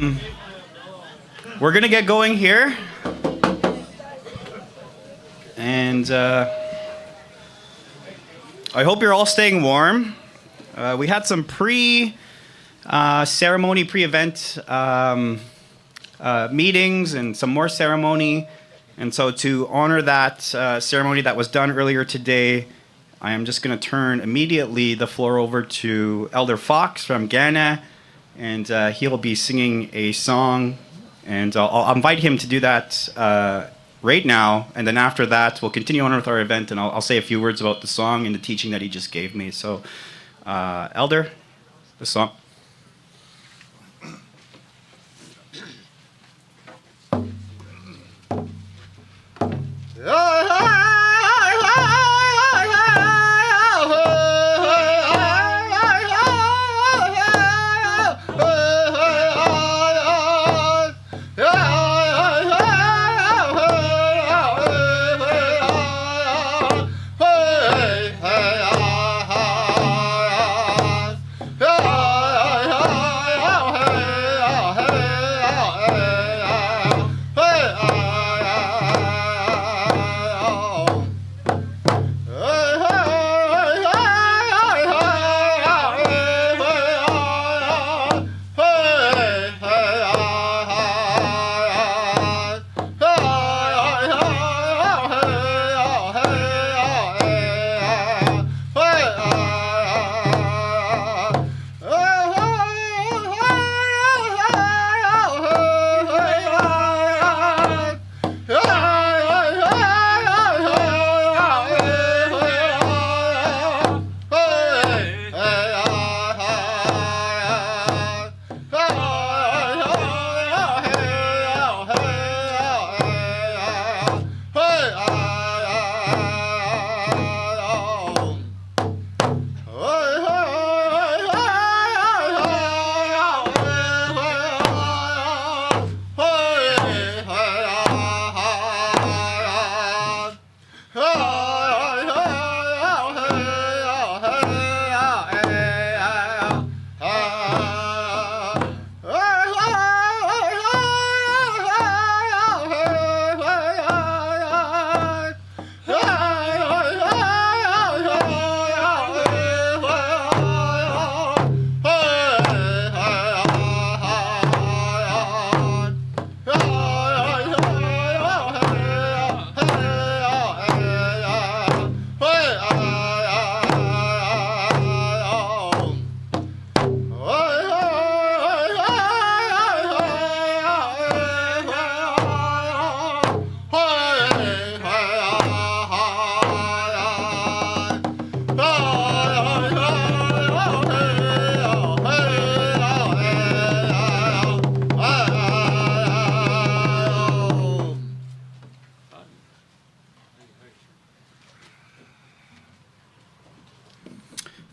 We're going to get going here. And I hope you're all staying warm. We had some ceremony, pre-event meetings and some more ceremony. And so to honor that ceremony that was done earlier today, I am just going to turn immediately the floor over to Elder Fox from Ghana. And he'll be singing a song. And I'll invite him to do that right now. And then after that, we'll continue on with our event. And I'll say a few words about the song and the teaching that he just gave me. So, Elder, the song.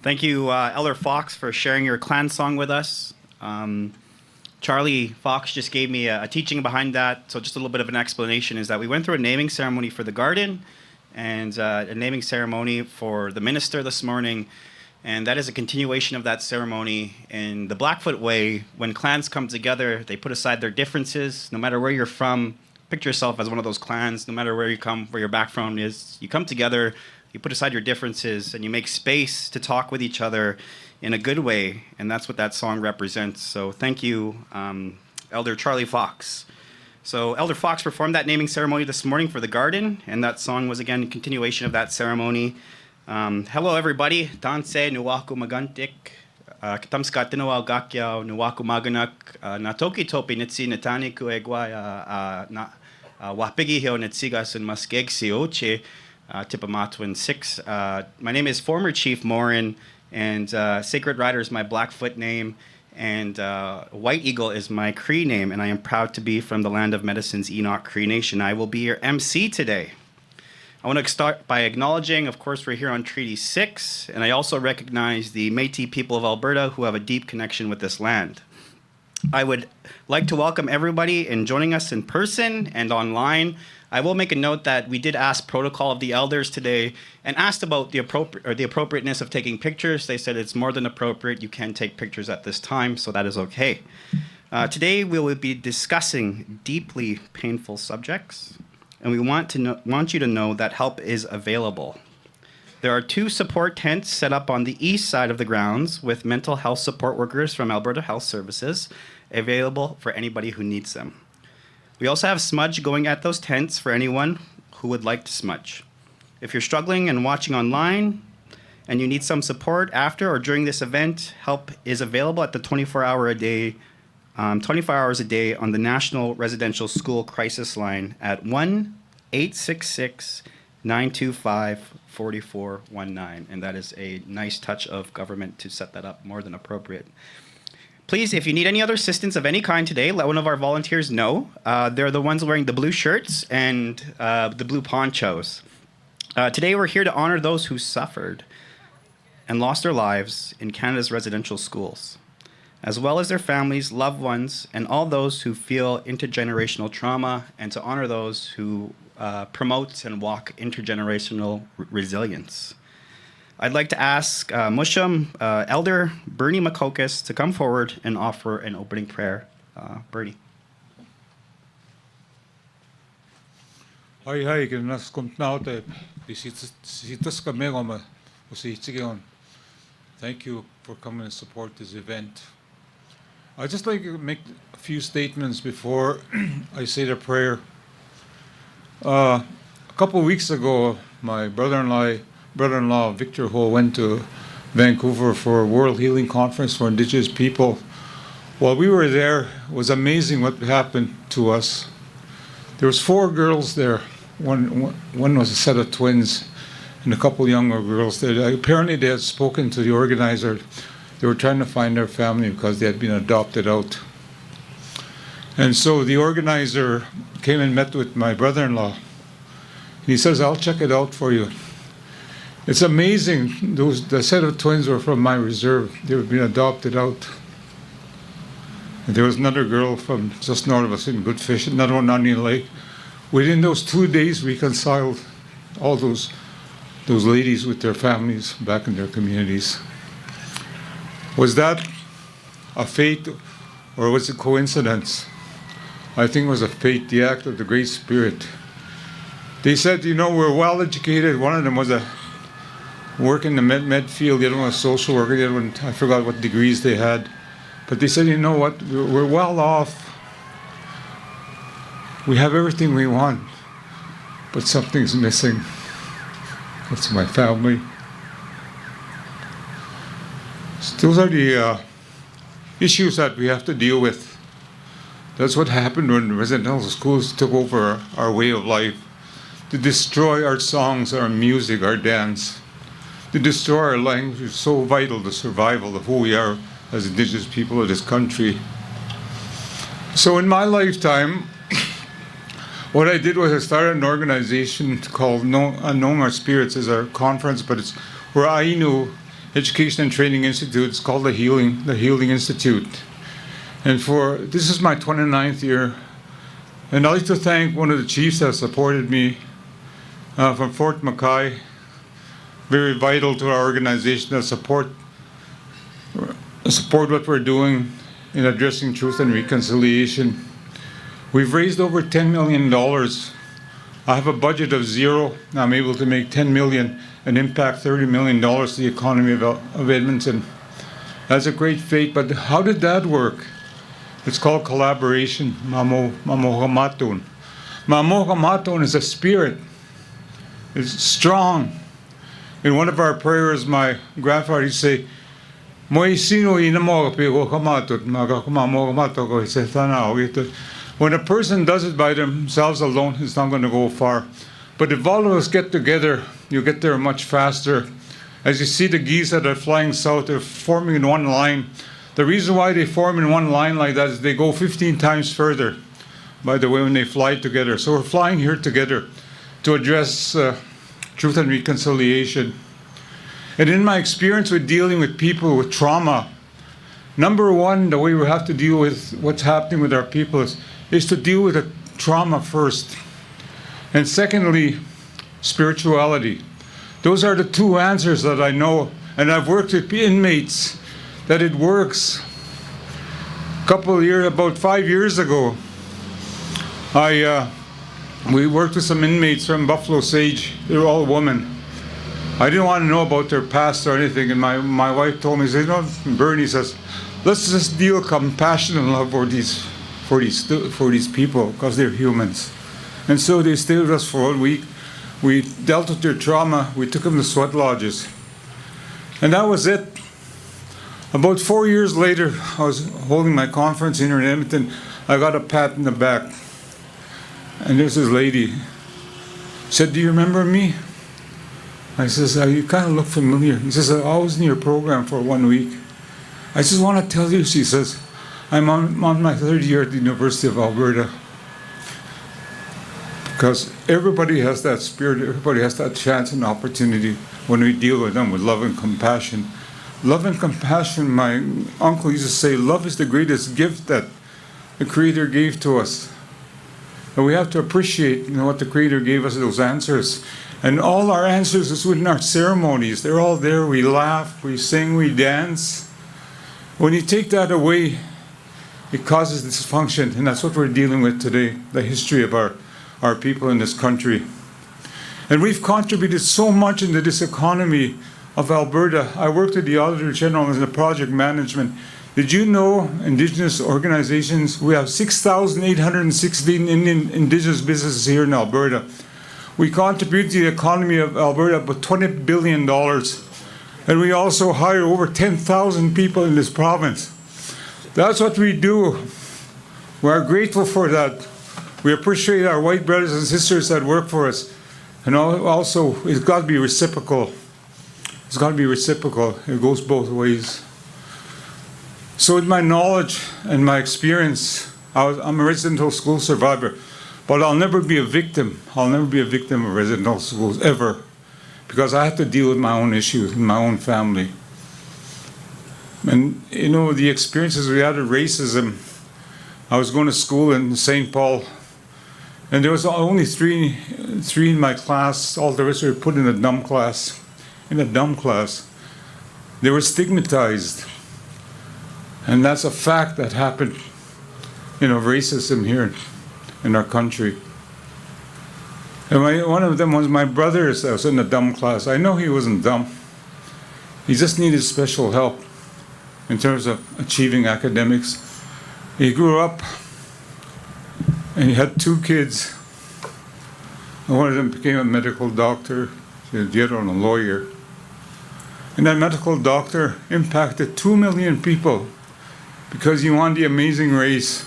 Thank you, Elder Fox, for sharing your clan song with us. Charlie Fox just gave me a teaching behind that. So just a little bit of an explanation is that we went through a naming ceremony for the garden and a naming ceremony for the minister this morning. And that is a continuation of that ceremony. In the Blackfoot way, when clans come together, they put aside their differences. No matter where you're from, picture yourself as one of those clans. No matter where you come, where your background is, you come together, you put aside your differences, and you make space to talk with each other in a good way. And that's what that song represents. So thank you, Elder Charlie Fox. So Elder Fox performed that naming ceremony this morning for the garden, and that song was, again, a continuation of that ceremony. Hello, everybody. Danse nuwaku magantik. Katamska tinawa gakyaw nuwaku maganak. Natoki topi nitsi natani kuegwa na wapigi hio nitsigas and maskegsi oche. Tipamatwin 6. My name is former Chief Morin, and Sacred Rider is my Blackfoot name, and White Eagle is my Cree name, and I am proud to be from the land of Medicine's Enoch Cree Nation. I will be your MC today. I want to start by acknowledging, of course, we're here on Treaty 6, and I also recognize the Métis people of Alberta who have a deep connection with this land. I would like to welcome everybody in joining us in person and online. I will make a note that we did ask protocol of the elders today and asked about the appropriateness of taking pictures. They said it's more than appropriate. You can take pictures at this time, so that is okay. Today we will be discussing deeply painful subjects, and we want you to know that help is available. There are 2 support tents set up on the east side of the grounds with mental health support workers from Alberta Health Services available for anybody who needs them. We also have smudge going at those tents for anyone who would like to smudge. If you're struggling and watching online and you need some support after or during this event, help is available at the 24 hours a day on the National Residential School Crisis Line at 1-866-925-4419. And that is a nice touch of government to set that up, more than appropriate. Please, if you need any other assistance of any kind today, let one of our volunteers know. They're the ones wearing the blue shirts and the blue ponchos. Today we're here to honor those who suffered and lost their lives in Canada's residential schools, as well as their families, loved ones, and all those who feel intergenerational trauma, and to honor those who promote and walk intergenerational resilience. I'd like to ask Musham Elder Bernie Makokis to come forward and offer an opening prayer. Bernie. Hi, nas komt nou te visitas kami ngoma usichigon. Thank you for coming to support this event. I'd just like to make a few statements before I say the prayer. A couple of weeks ago, my brother-in-law Victor Ho went to Vancouver for a World Healing Conference for Indigenous people. While we were there, it was amazing what happened to us. There was 4 girls there. One was a set of twins, and a couple younger girls. Apparently, they had spoken to the organizer. They were trying to find their family because they had been adopted out. And so the organizer came and met with my brother-in-law. He says, "I'll check it out for you." It's amazing. The set of twins were from my reserve. They were being adopted out. And there was another girl from just north of us in Goodfish, another one on the lake. Within those 2 days, reconciled all those ladies with their families back in their communities. Was that a fate or was it coincidence? I think it was a fate, the act of the Great Spirit. They said, we're well educated. One of them was work in the med field, the other one was social worker, the other one, I forgot what degrees they had. But they said, you know what, we're well off. We have everything we want, but something's missing. It's my family. So those are the issues that we have to deal with. That's what happened when residential schools took over our way of life, to destroy our songs, our music, our dance, to destroy our language, which is so vital to survival of who we are as Indigenous people of this country. So in my lifetime, what I did was I started an organization called Unknowing Our Spirits as our conference, but it's where Ainu Education and Training Institute. It's called the Healing Institute. And this is my 29th year. And I'd like to thank one of the chiefs that supported me from Fort Mackay. Very vital to our organization that support what we're doing in addressing truth and reconciliation. We've raised over $10 million. I have a budget of $0. I'm able to make $10 million and impact $30 million to the economy of Edmonton. That's a great feat, but how did that work? It's called collaboration, mamohamatun. Mamohamatun is a spirit. It's strong. In one of our prayers, my grandfather used to say, when a person does it by themselves alone, it's not going to go far. But if all of us get together, you get there much faster. As you see the geese that are flying south, they're forming in one line. The reason why they form in one line like that is they go 15 times further, by the way, when they fly together. So we're flying here together to address truth and reconciliation. And in my experience with dealing with people with trauma, number one, the way we have to deal with what's happening with our people is to deal with the trauma first. And secondly, spirituality. Those are the 2 answers that I know, and I've worked with inmates, that it works. about 5 years ago, we worked with some inmates from Buffalo Sage. They were all women. I didn't want to know about their past or anything, and my wife told me, she said, "No, Bernie," says, "let's just deal compassion and love for these people because they're humans." And so they stayed with us for 1 week. We dealt with their trauma. We took them to sweat lodges, and that was it. About 4 years later, I was holding my conference here in Edmonton. I got a pat in the back, and there's this lady. Said, "Do you remember me?" I says, "You kind of look familiar." He says, "I was in your program for 1 week." I just want to tell you, she says, I'm on my third year at the University of Alberta. Because everybody has that spirit, everybody has that chance and opportunity when we deal with them with love and compassion. Love and compassion, my uncle used to say, love is the greatest gift that the Creator gave to us. And we have to appreciate, what the Creator gave us, those answers. And all our answers is within our ceremonies. They're all there. We laugh, we sing, we dance. When you take that away, it causes dysfunction. And that's what we're dealing with today, the history of our people in this country. And we've contributed so much into this economy of Alberta. I worked at the Auditor General in the project management. Did you know, Indigenous organizations, we have 6,816 Indigenous businesses here in Alberta. We contribute to the economy of Alberta about $20 billion. And we also hire over 10,000 people in this province. That's what we do. We are grateful for that. We appreciate our white brothers and sisters that work for us. And also, it's got to be reciprocal. It's got to be reciprocal. It goes both ways. So with my knowledge and my experience, I'm a residential school survivor, but I'll never be a victim. I'll never be a victim of residential schools, ever, because I have to deal with my own issues in my own family. And the experiences we had of racism, I was going to school in St. Paul, and there was only three in my class. All the rest were put in a dumb class. In a dumb class. They were stigmatized. And that's a fact that happened, racism here in our country. And one of them was my brother that was in a dumb class. I know he wasn't dumb. He just needed special help in terms of achieving academics. He grew up and he had 2 kids. And one of them became a medical doctor, the other one a lawyer. And that medical doctor impacted 2 million people because he won the Amazing Race.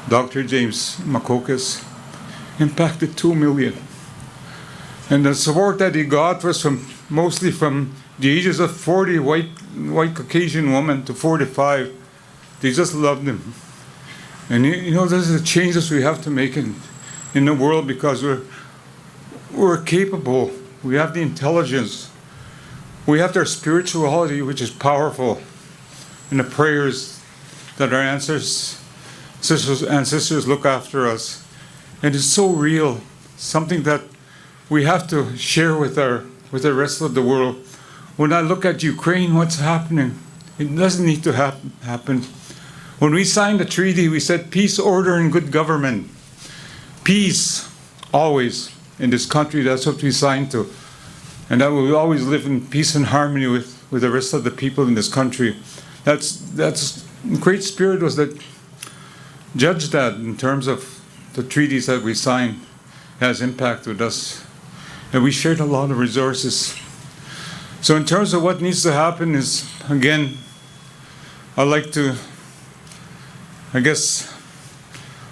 Dr. James Makokis impacted 2 million. And the support that he got was mostly from the ages of 40, white Caucasian women to 45. They just loved him. And those are the changes we have to make in the world, because we're capable. We have the intelligence. We have their spirituality, which is powerful. And the prayers that our ancestors look after us. And it's so real, something that we have to share with the rest of the world. When I look at Ukraine, what's happening? It doesn't need to happen. When we signed the treaty, we said peace, order, and good government. Peace, always, in this country. That's what we signed to. And that we will always live in peace and harmony with the rest of the people in this country. That's Great Spirit was that judged that in terms of the treaties that we signed has impacted us. And we shared a lot of resources. So in terms of what needs to happen is, again, I'd like to,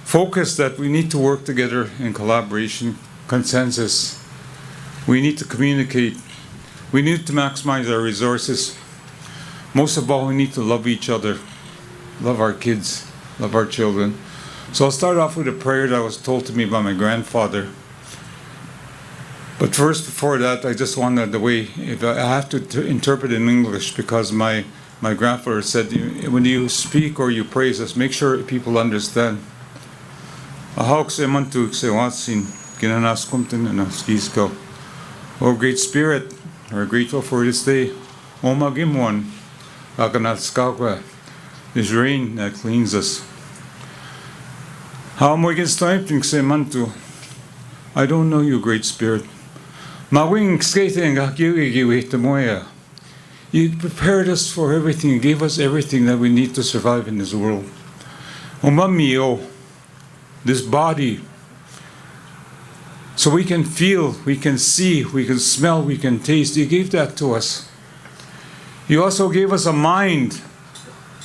focus that we need to work together in collaboration, consensus. We need to communicate. We need to maximize our resources. Most of all, we need to love each other, love our kids, love our children. So I'll start off with a prayer that was told to me by my grandfather. But first, before that, I just wanted if I have to interpret in English, because my grandfather said, when you speak or you praise us, make sure people understand. Oh, Great Spirit, we're grateful for this day. The His rain that cleans us. How mo ginstaypting say mantu. I don't know you, Great Spirit. Ma wing skating moya. You prepared us for everything. You gave us everything that we need to survive in this world. Umamio, this body, so we can feel, we can see, we can smell, we can taste. You gave that to us. You also gave us a mind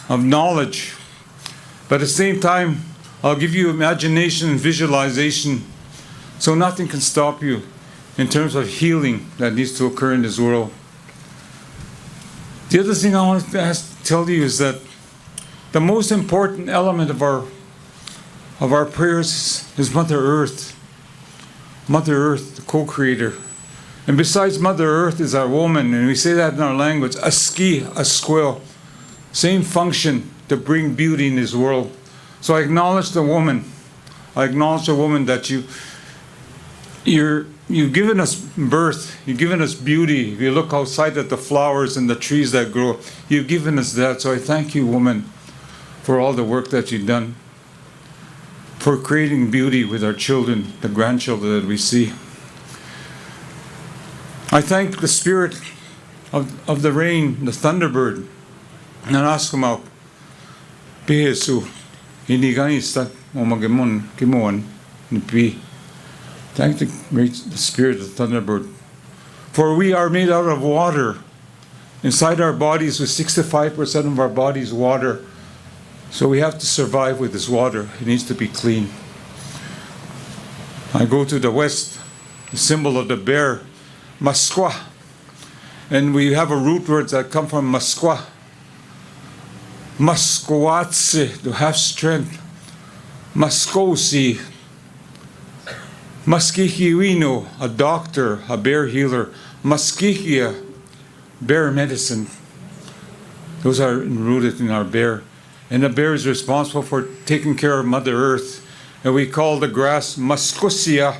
of knowledge. But at the same time, I'll give you imagination and visualization, so nothing can stop you in terms of healing that needs to occur in this world. The other thing I want to tell you is that the most important element of our prayers is Mother Earth. Mother Earth, the co-creator. And besides Mother Earth is our woman, and we say that in our language, a ski, a squill. Same function to bring beauty in this world. So I acknowledge the woman. I acknowledge the woman that you've given us birth, you've given us beauty. If you look outside at the flowers and the trees that grow, you've given us that. So I thank you, woman, for all the work that you've done, for creating beauty with our children, the grandchildren that we see. I thank the spirit of the rain, the thunderbird, and ask him out. Pihesu, hiniganistat omagemon kimoan nipi. Thank the spirit of the thunderbird. For we are made out of water. Inside our bodies, with 65% of our bodies water. So we have to survive with this water. It needs to be clean. I go to the west, the symbol of the bear, Maskwa. And we have a root words that come from Maskwa. Maskowatse, to have strength. Maskosi. Maskihiwino, a doctor, a bear healer. Maskihia, bear medicine. Those are rooted in our bear. And the bear is responsible for taking care of Mother Earth. And we call the grass Mascosia.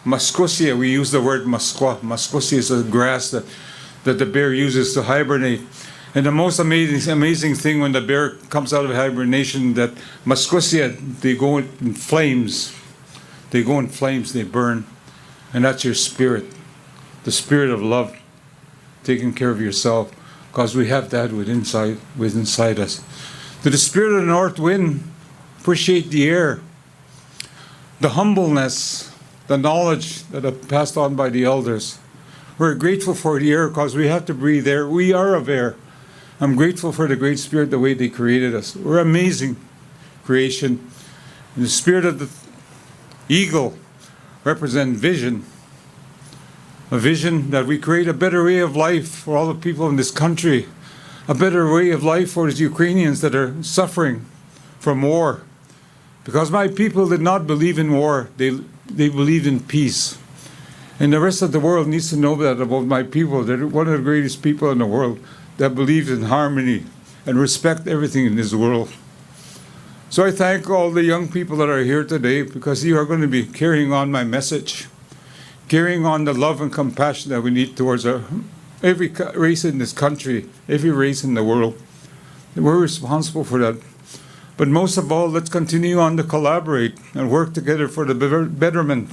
Mascosia, we use the word Masqua. Mascosia is a grass that the bear uses to hibernate. And the most amazing thing when the bear comes out of hibernation, that Mascosia, they go in flames. They go in flames, they burn. And that's your spirit. The spirit of love. Taking care of yourself. Because we have that within inside us. To the spirit of the north wind, appreciate the air, the humbleness, the knowledge that are passed on by the elders. We're grateful for the air because we have to breathe air. We are of air. I'm grateful for the Great Spirit, the way they created us. We're amazing creation. And the spirit of the eagle represents vision. A vision that we create a better way of life for all the people in this country. A better way of life for the Ukrainians that are suffering from war. Because my people did not believe in war, they believed in peace. And the rest of the world needs to know that about my people. They're one of the greatest people in the world that believes in harmony and respect everything in this world. So I thank all the young people that are here today because you are going to be carrying on my message, carrying on the love and compassion that we need towards every race in this country, every race in the world. We're responsible for that. But most of all, let's continue on to collaborate and work together for the betterment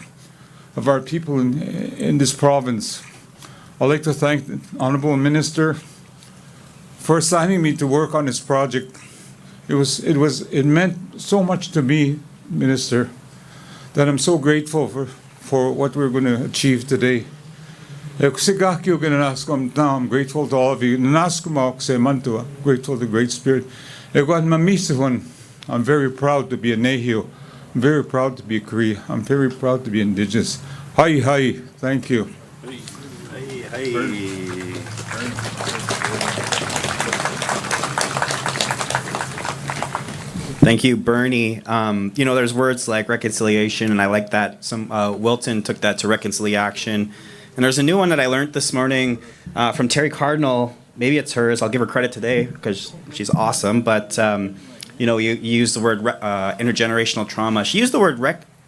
of our people in this province. I'd like to thank the Honorable Minister for assigning me to work on this project. It meant so much to me, Minister, that I'm so grateful for what we're going to achieve today. I'm grateful to all of you. I'm grateful to the Great Spirit. I'm very proud to be a Nehio. I'm very proud to be a Cree. I'm very proud to be Indigenous. Hi, hi. Thank you. Thank you, Bernie. There's words like reconciliation, and I like that. Wilton took that to reconciliation. And there's a new one that I learned this morning from Terry Cardinal. Maybe it's hers. I'll give her credit today because she's awesome. But, you used the word intergenerational trauma. She used the word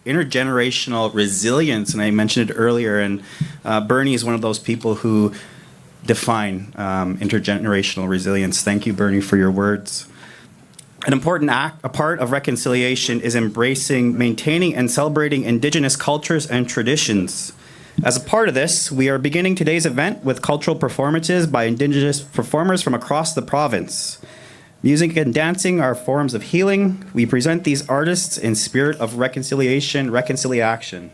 intergenerational resilience, and I mentioned it earlier. And Bernie is one of those people who define intergenerational resilience. Thank you, Bernie, for your words. An important a part of reconciliation is embracing, maintaining, and celebrating Indigenous cultures and traditions. As a part of this, we are beginning today's event with cultural performances by Indigenous performers from across the province. Music and dancing are forms of healing. We present these artists in spirit of reconciliation, reconciliation.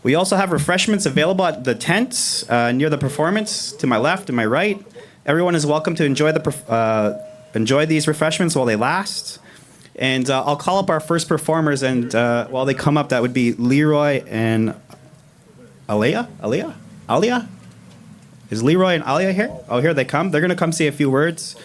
We also have refreshments available at the tents near the performance, to my left and my right. Everyone is welcome to enjoy these refreshments while they last. And I'll call up our first performers, and while they come up, that would be Leroy and Alia? Is Leroy and Alia here? Oh, here they come. They're going to come say a few words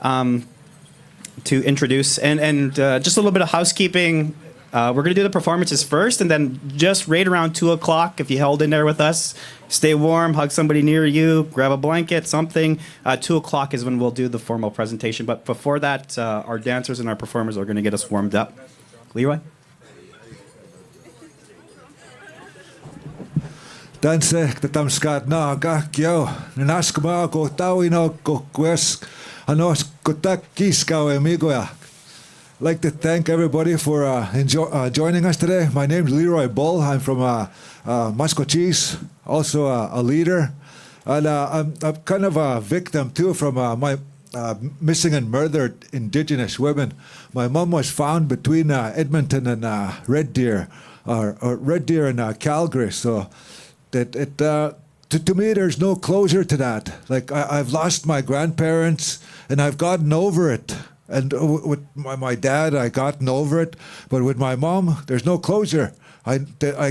to introduce. And just a little bit of housekeeping. We're going to do the performances first, and then just right around 2 o'clock, if you held in there with us, stay warm, hug somebody near you, grab a blanket, something. 2 o'clock is when we'll do the formal presentation. But before that, our dancers and our performers are going to get us warmed up. Leroy? Danse tatamskat na kakyo naskama ko tawino ko quest anos kotak kiskao amigoya. Like to thank everybody for joining us today. My name is Leroy Bull. I'm from Muscogee, also a leader, and I'm kind of a victim too from my missing and murdered Indigenous women. My mom was found between Edmonton and Red Deer, or Red Deer and Calgary. So to me, there's no closure to that. Like I've lost my grandparents, and I've gotten over it. And with my dad, I gotten over it. But with my mom, there's no closure. I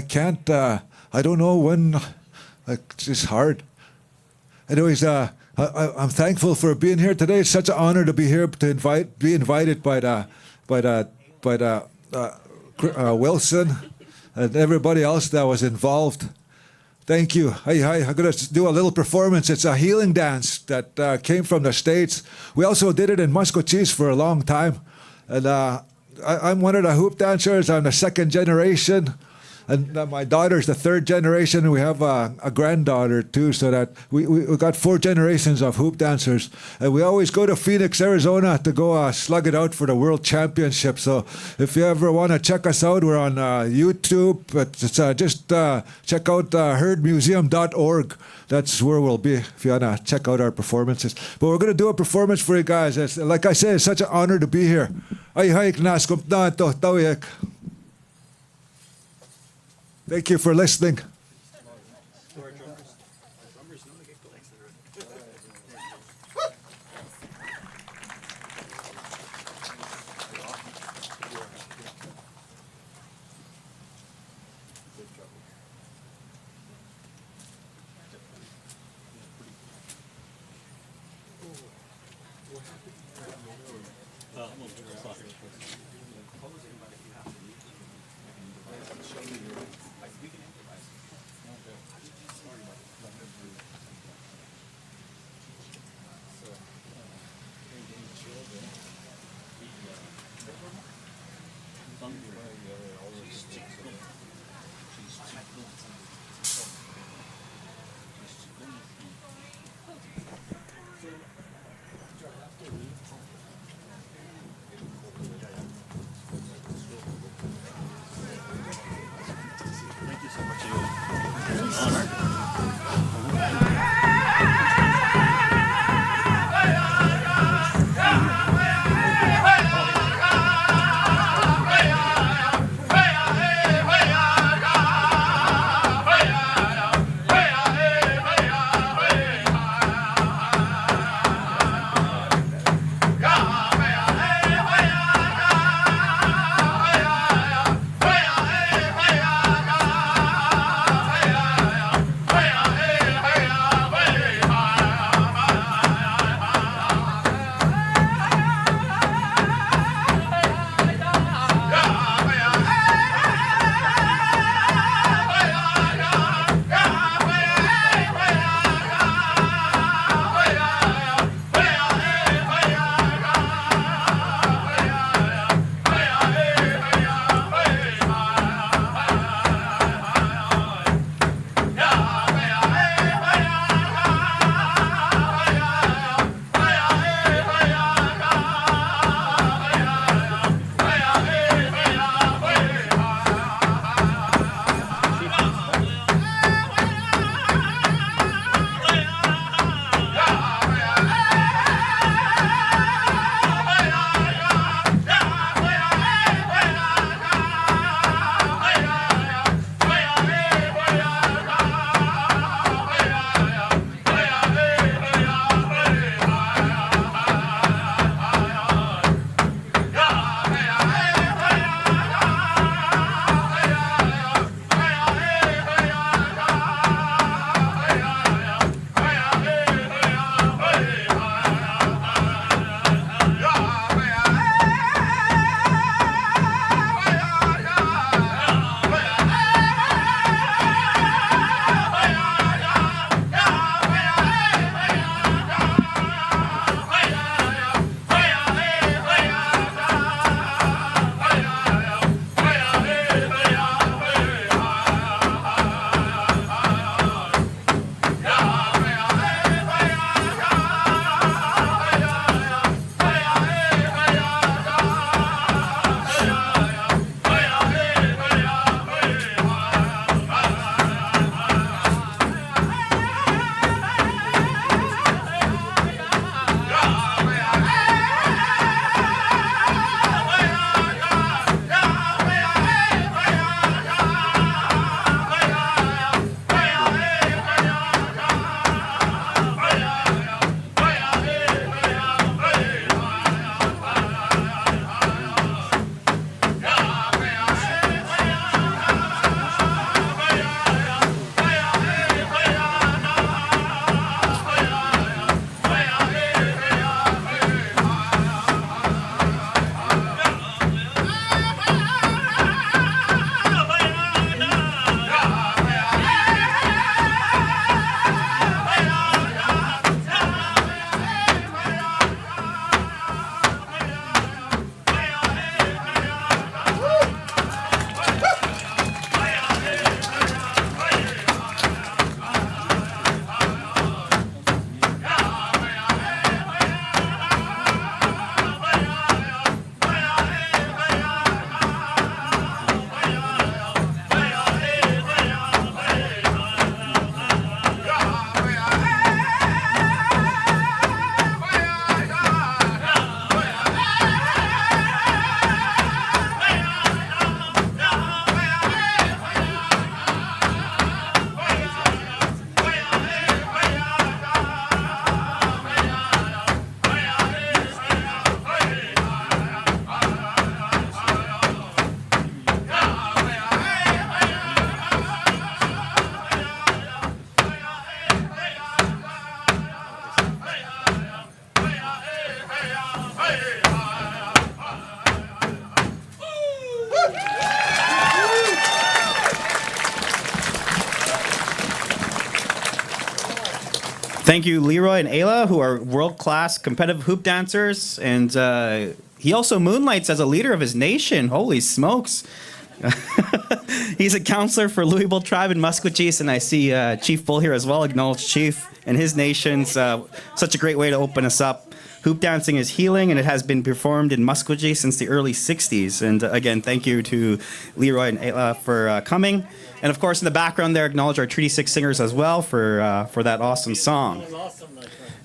can't. I don't know when. Like, it's just hard. Anyways, I'm thankful for being here today. It's such an honor to be here to be invited by Wilson and everybody else that was involved. Thank you. Hi. I'm going to do a little performance. It's a healing dance that came from the States. We also did it in Muscogee for a long time. And I'm one of the hoop dancers. I'm the second generation. And my daughter's the third generation. We have a granddaughter too, so that we got 4 generations of hoop dancers. And we always go to Phoenix, Arizona to go slug it out for the World Championship. So if you ever want to check us out, we're on YouTube. Just check out herdmuseum.org. That's where we'll be if you want to check out our performances. But we're going to do a performance for you guys. Like I said, it's such an honor to be here. Thank you for listening. Thank you, Leroy and Ayla, who are world-class competitive hoop dancers. And he also moonlights as a leader of his nation. Holy smokes. He's a counselor for Louisville Tribe in Musqueam, and I see Chief Bull here as well. Acknowledge Chief and his nations. Such a great way to open us up. Hoop dancing is healing, and it has been performed in Musqueam since the early 60s. And again, thank you to Leroy and Ayla for coming. And of course, in the background there, acknowledge our Treaty 6 singers as well for that awesome song.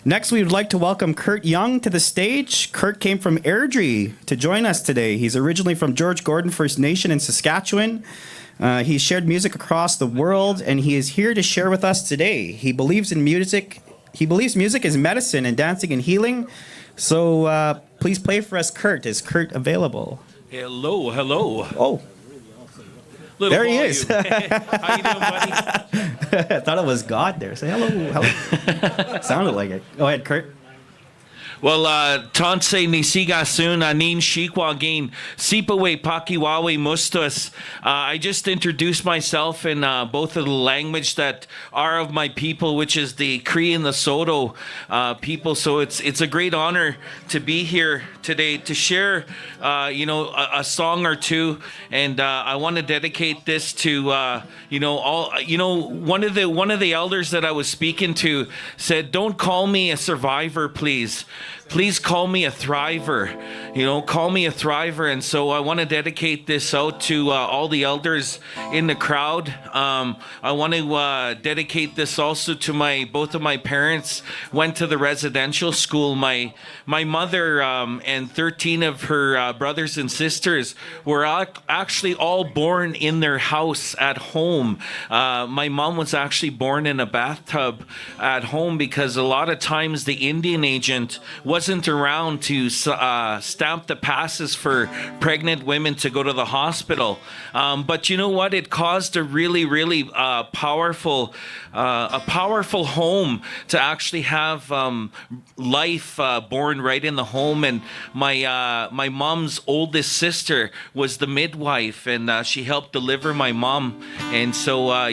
Next, we would like to welcome Kurt Young to the stage. Kurt came from Airdrie to join us today. He's originally from George Gordon First Nation in Saskatchewan. He's shared music across the world, and he is here to share with us today. He believes in music. He believes music is medicine and dancing and healing. So please play for us, Kurt. Is Kurt available? Hello, hello. Oh, Little there he volume. is. How you doing, buddy? I thought it was God there. Say hello, hello. Sounded like it. Go ahead, Kurt. Well, Tansei Nisigasun Anin Shikwagin Sipawe Pakiwawe Mustus. I just introduced myself in both of the language that are of my people, which is the Cree and the Soto people. So it's a great honor to be here today to share, a song or two, and I want to dedicate this to, one of the elders that I was speaking to said, "Don't call me a survivor, please. Please call me a thriver. Call me a thriver." And so I want to dedicate this out to all the elders in the crowd. I want to dedicate this also to both of my parents went to the residential school. My mother and 13 of her brothers and sisters were actually all born in their house at home. My mom was actually born in a bathtub at home because a lot of times the Indian agent wasn't around to stamp the passes for pregnant women to go to the hospital. But you know what? It caused a really, really powerful home to actually have life born right in the home. And my mom's oldest sister was the midwife, and she helped deliver my mom. And so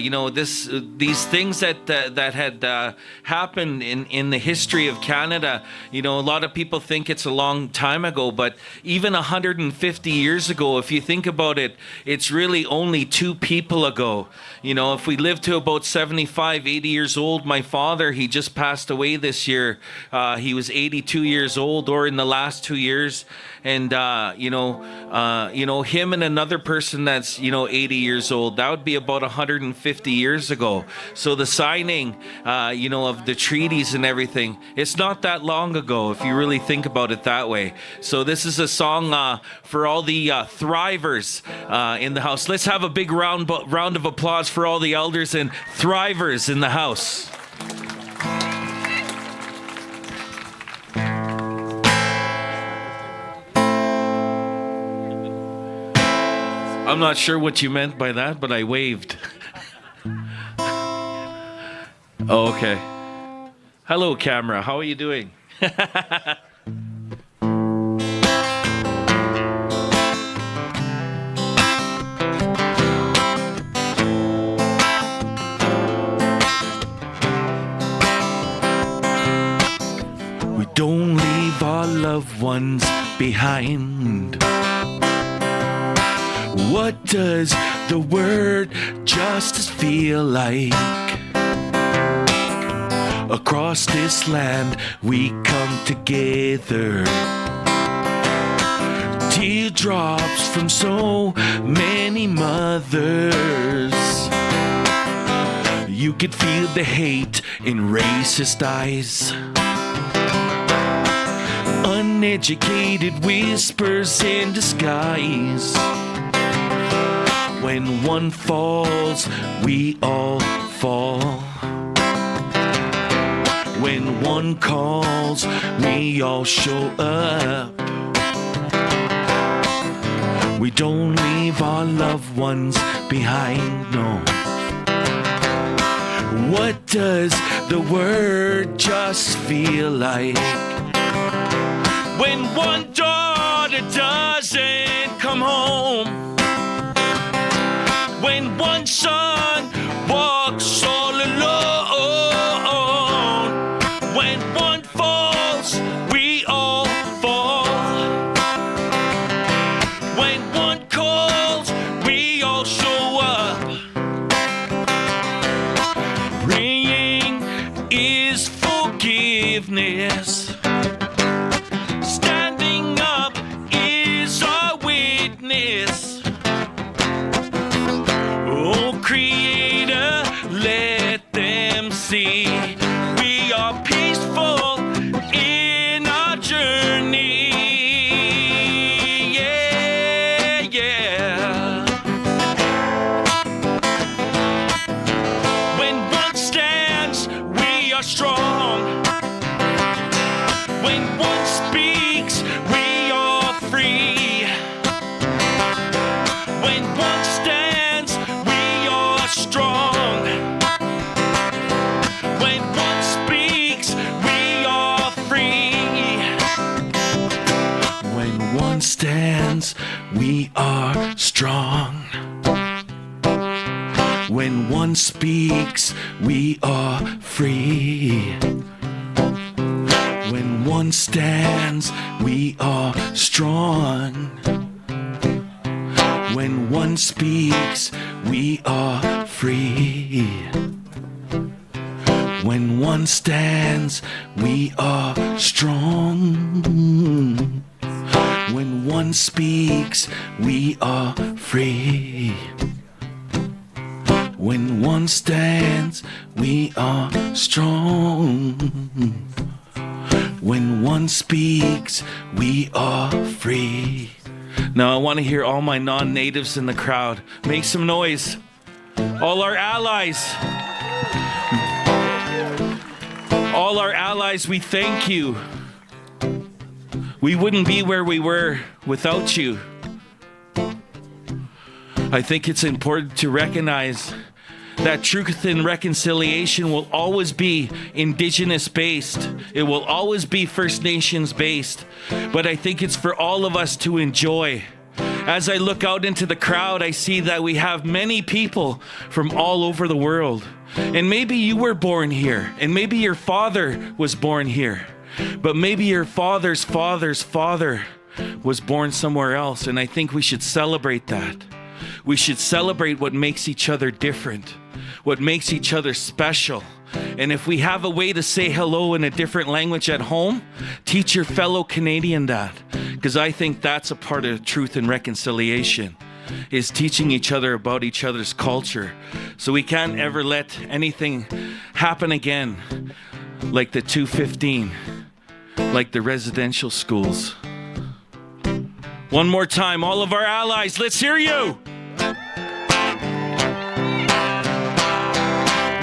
these things that had happened in the history of Canada, a lot of people think it's a long time ago, but even 150 years ago, if you think about it, it's really only two people ago. If we live to about 75, 80 years old, my father, he just passed away this year. He was 82 years old, or in the last 2 years. And, him and another person that's, 80 years old, that would be about 150 years ago. So the signing, of the treaties and everything, it's not that long ago, if you really think about it that way. So this is a song for all the thrivers in the house. Let's have a big round of applause for all the elders and thrivers in the house. I'm not sure what you meant by that, but I waved. Oh, okay. Hello, camera. How are you doing? We don't leave our loved ones behind. What does the word justice feel like? Across this land we come together. Teardrops from so many mothers. You could feel the hate in racist eyes. Uneducated whispers in disguise. When one falls, we all fall. When one calls, we all show up. We don't leave our loved ones behind, no. What does the word just feel like? When one daughter doesn't come home. When one son walks all alone. forgiveness. Standing up is our witness. Oh, Creator, let them see we are peaceful in our journey. Yeah, yeah. When one stands, we are strong. When one speaks, we are free. When one stands, we are strong. When one speaks, we are free. When one stands, we are strong. When one speaks, we are free. When one stands, we are strong. When one speaks, we are free. When one stands, we are strong. When one speaks, we are free. When one stands, we are strong. When one speaks, we are free. Now I want to hear all my non-natives in the crowd. Make some noise. All our allies. All our allies, we thank you. We wouldn't be where we were without you. I think it's important to recognize that truth and reconciliation will always be Indigenous based. It will always be First Nations based. But I think it's for all of us to enjoy. As I look out into the crowd, I see that we have many people from all over the world. And maybe you were born here, and maybe your father was born here, but maybe your father's father's father was born somewhere else. And I think we should celebrate that. We should celebrate what makes each other different, what makes each other special. And if we have a way to say hello in a different language at home, teach your fellow Canadian that. Because I think that's a part of truth and reconciliation, is teaching each other about each other's culture. So we can't ever let anything happen again like the 215, like the residential schools. One more time, all of our allies, let's hear you.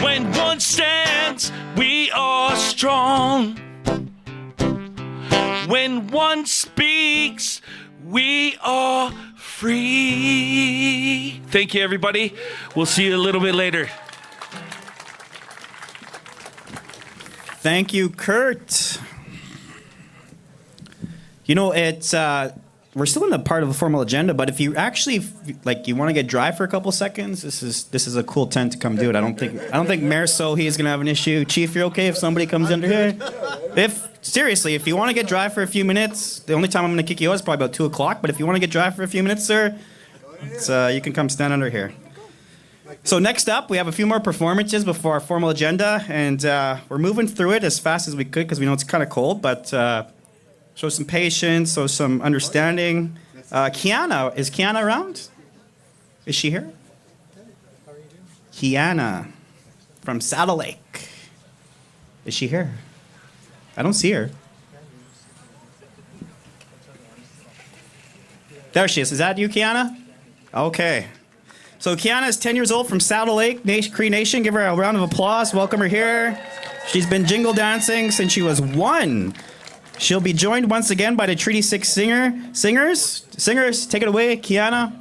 When one stands, we are strong. When one speaks, we are free. Thank you, everybody. We'll see you a little bit later. Thank you, Kurt. You know, it's we're still in the part of the formal agenda, but if you actually you want to get dry for a couple seconds, this is a cool tent to come do it. I don't think Mayor Sohi is gonna have an issue. Chief, you're okay if somebody comes under here? If you want to get dry for a few minutes, the only time I'm gonna kick you out is probably about 2:00. But if you want to get dry for a few minutes, sir, you can come stand under here. So next up, we have a few more performances before our formal agenda, and we're moving through it as fast as we could because we know it's kind of cold, but. Show some patience, show some understanding. Kiana, is Kiana around? Is she here? Kiana from Saddle Lake. Is she here? I don't see her. There she is. Is that you, Kiana? Okay. So Kiana is 10 years old from Saddle Lake, Cree Nation. Give her a round of applause. Welcome her here. She's been jingle dancing since she was 1. She'll be joined once again by the Treaty 6 singers. Singers, take it away, Kiana.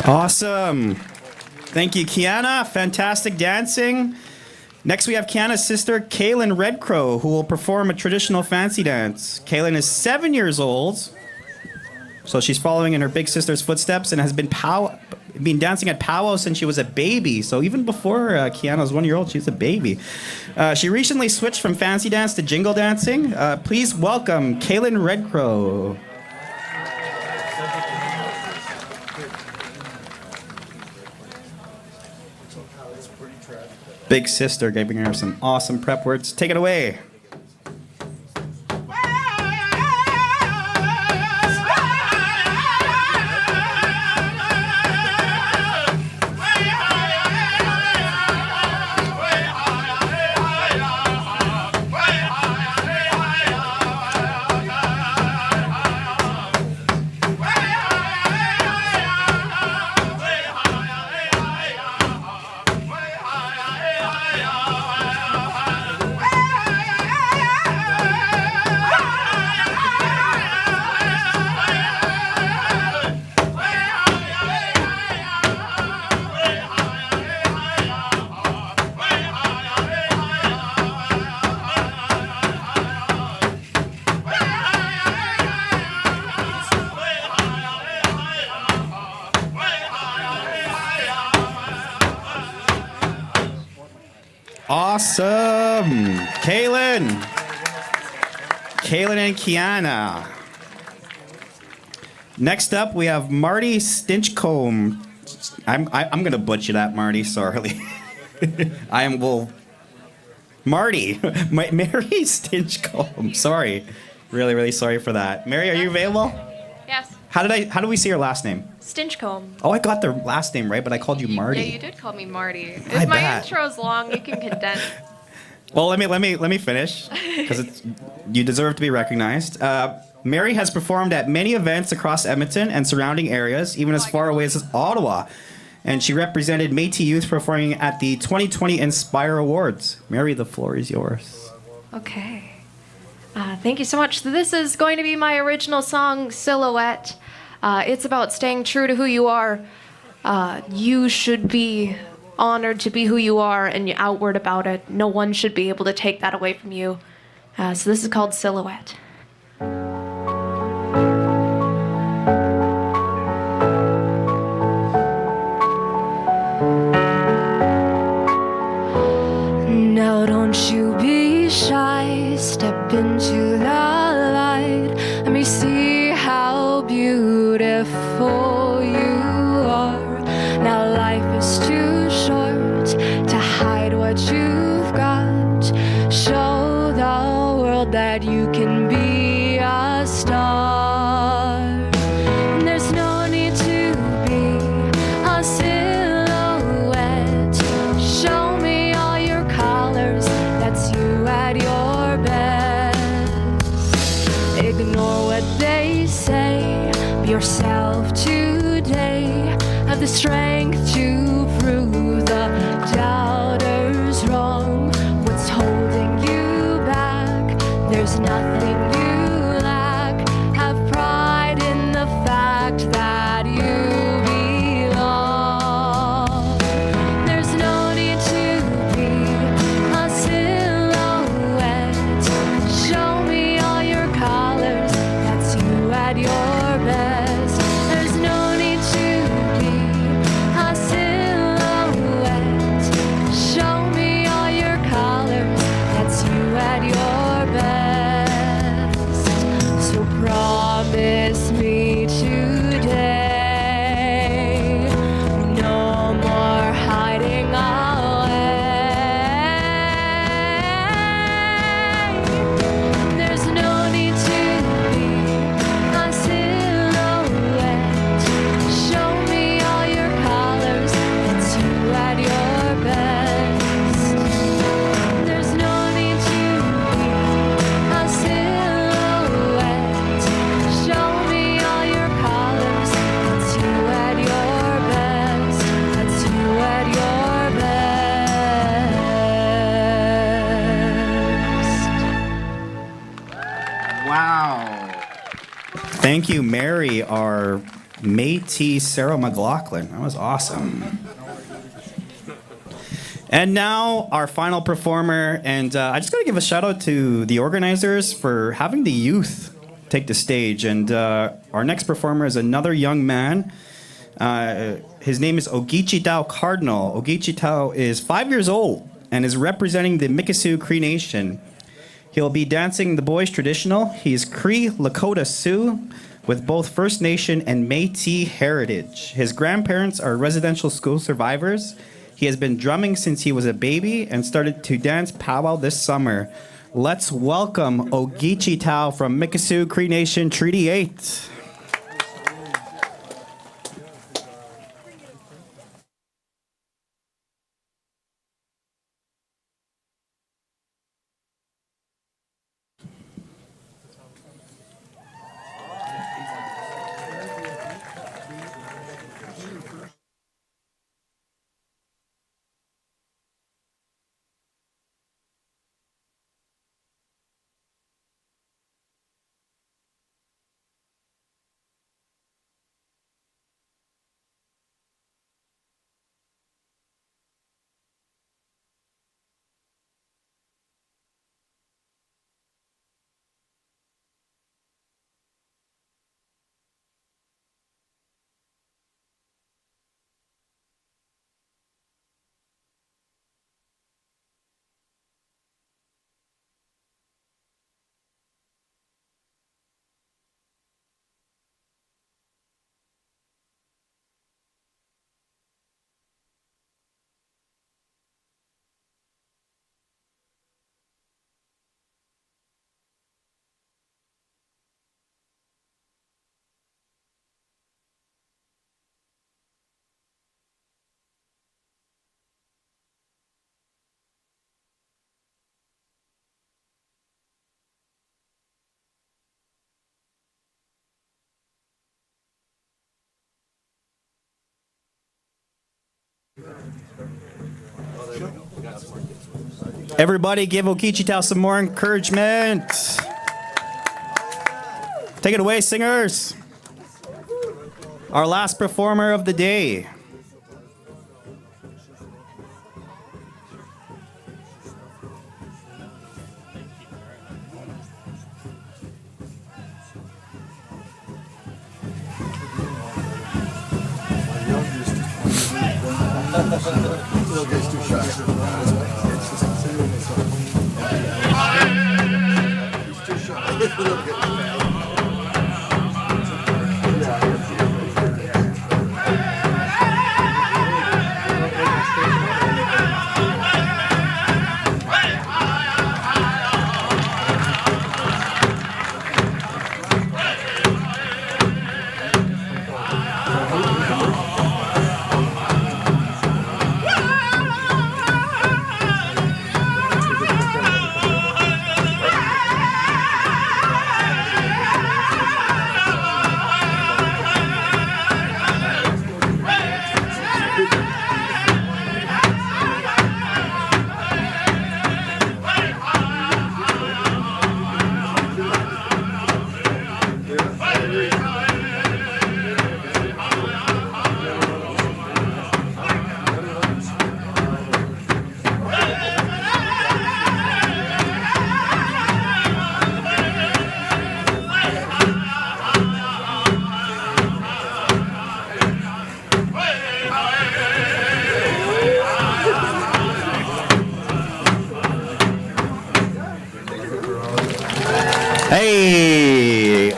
Awesome. Thank you, Kiana. Fantastic dancing. Next, we have Kiana's sister, Kaylin Redcrow, who will perform a traditional fancy dance. Kaylin is 7 years old, so she's following in her big sister's footsteps and has been dancing at powwow since she was a baby. So even before Kiana was 1 year old, she was a baby. She recently switched from fancy dance to jingle dancing. Please welcome Kaylin Redcrow. Big sister giving her some awesome prep words. Take it away. Awesome. Kaylin and Kiana. Next up, we have Marty Stinchcomb. I'm gonna butcher that, Marty. Sorry. Marty, Mary Stinchcomb. Sorry, really sorry for that. Mary, are you available? Yes. How do we see your last name? Stinchcomb. Oh, I got their last name right, but I called you Marty. Yeah, you did call me Marty. I If my bet. intro's long, you can condense. Well, let me finish because you deserve to be recognized. Mary has performed at many events across Edmonton and surrounding areas, even as far away as Ottawa. And she represented Métis Youth performing at the 2020 Inspire Awards. Mary, the floor is yours. Okay. Thank you so much. So this is going to be my original song, Silhouette. It's about staying true to who you are. You should be honored to be who you are and you're outward about it. No one should be able to take that away from you. So this is called Silhouette. Now don't you be shy, step into the light. Let me see how beautiful you are. Now life is too short to hide what you've got. Show the world that you can be a star. And there's no need to be a silhouette. Show me all your colors, that's you at your best. Ignore what they say, be yourself today. Have the strength to prove the doubters wrong. What's holding you back? There's nothing you lack. Have pride in the fact that you belong. There's no need to be a silhouette. Show me all your colors, that's you at your best. There's no need to be a silhouette. Show me all your colors, that's you at your best. So promise me today, no more hiding away. There's no need to be a silhouette. Show me all your colors, it's you at your best. There's no need to be a silhouette. Show me all your colors, it's you at your best. That's you at your best. Wow. Thank you, Mary, our Métis Sarah McLaughlin. That was awesome. And now our final performer, and I just got to give a shout out to the organizers for having the youth take the stage. And our next performer is another young man. His name is Ogechi Tao Cardinal. Ogechi Tao is 5 years old and is representing the Mikisew Cree Nation. He'll be dancing the boys' traditional. He's Cree Lakota Sioux with both First Nation and Métis heritage. His grandparents are residential school survivors. He has been drumming since he was a baby and started to dance powwow this summer. Let's welcome Ogechi Tao from Mikisew Cree Nation Treaty 8. Everybody give Ogechi Tao some more encouragement. Take it away, singers. Our last performer of the day. Hey!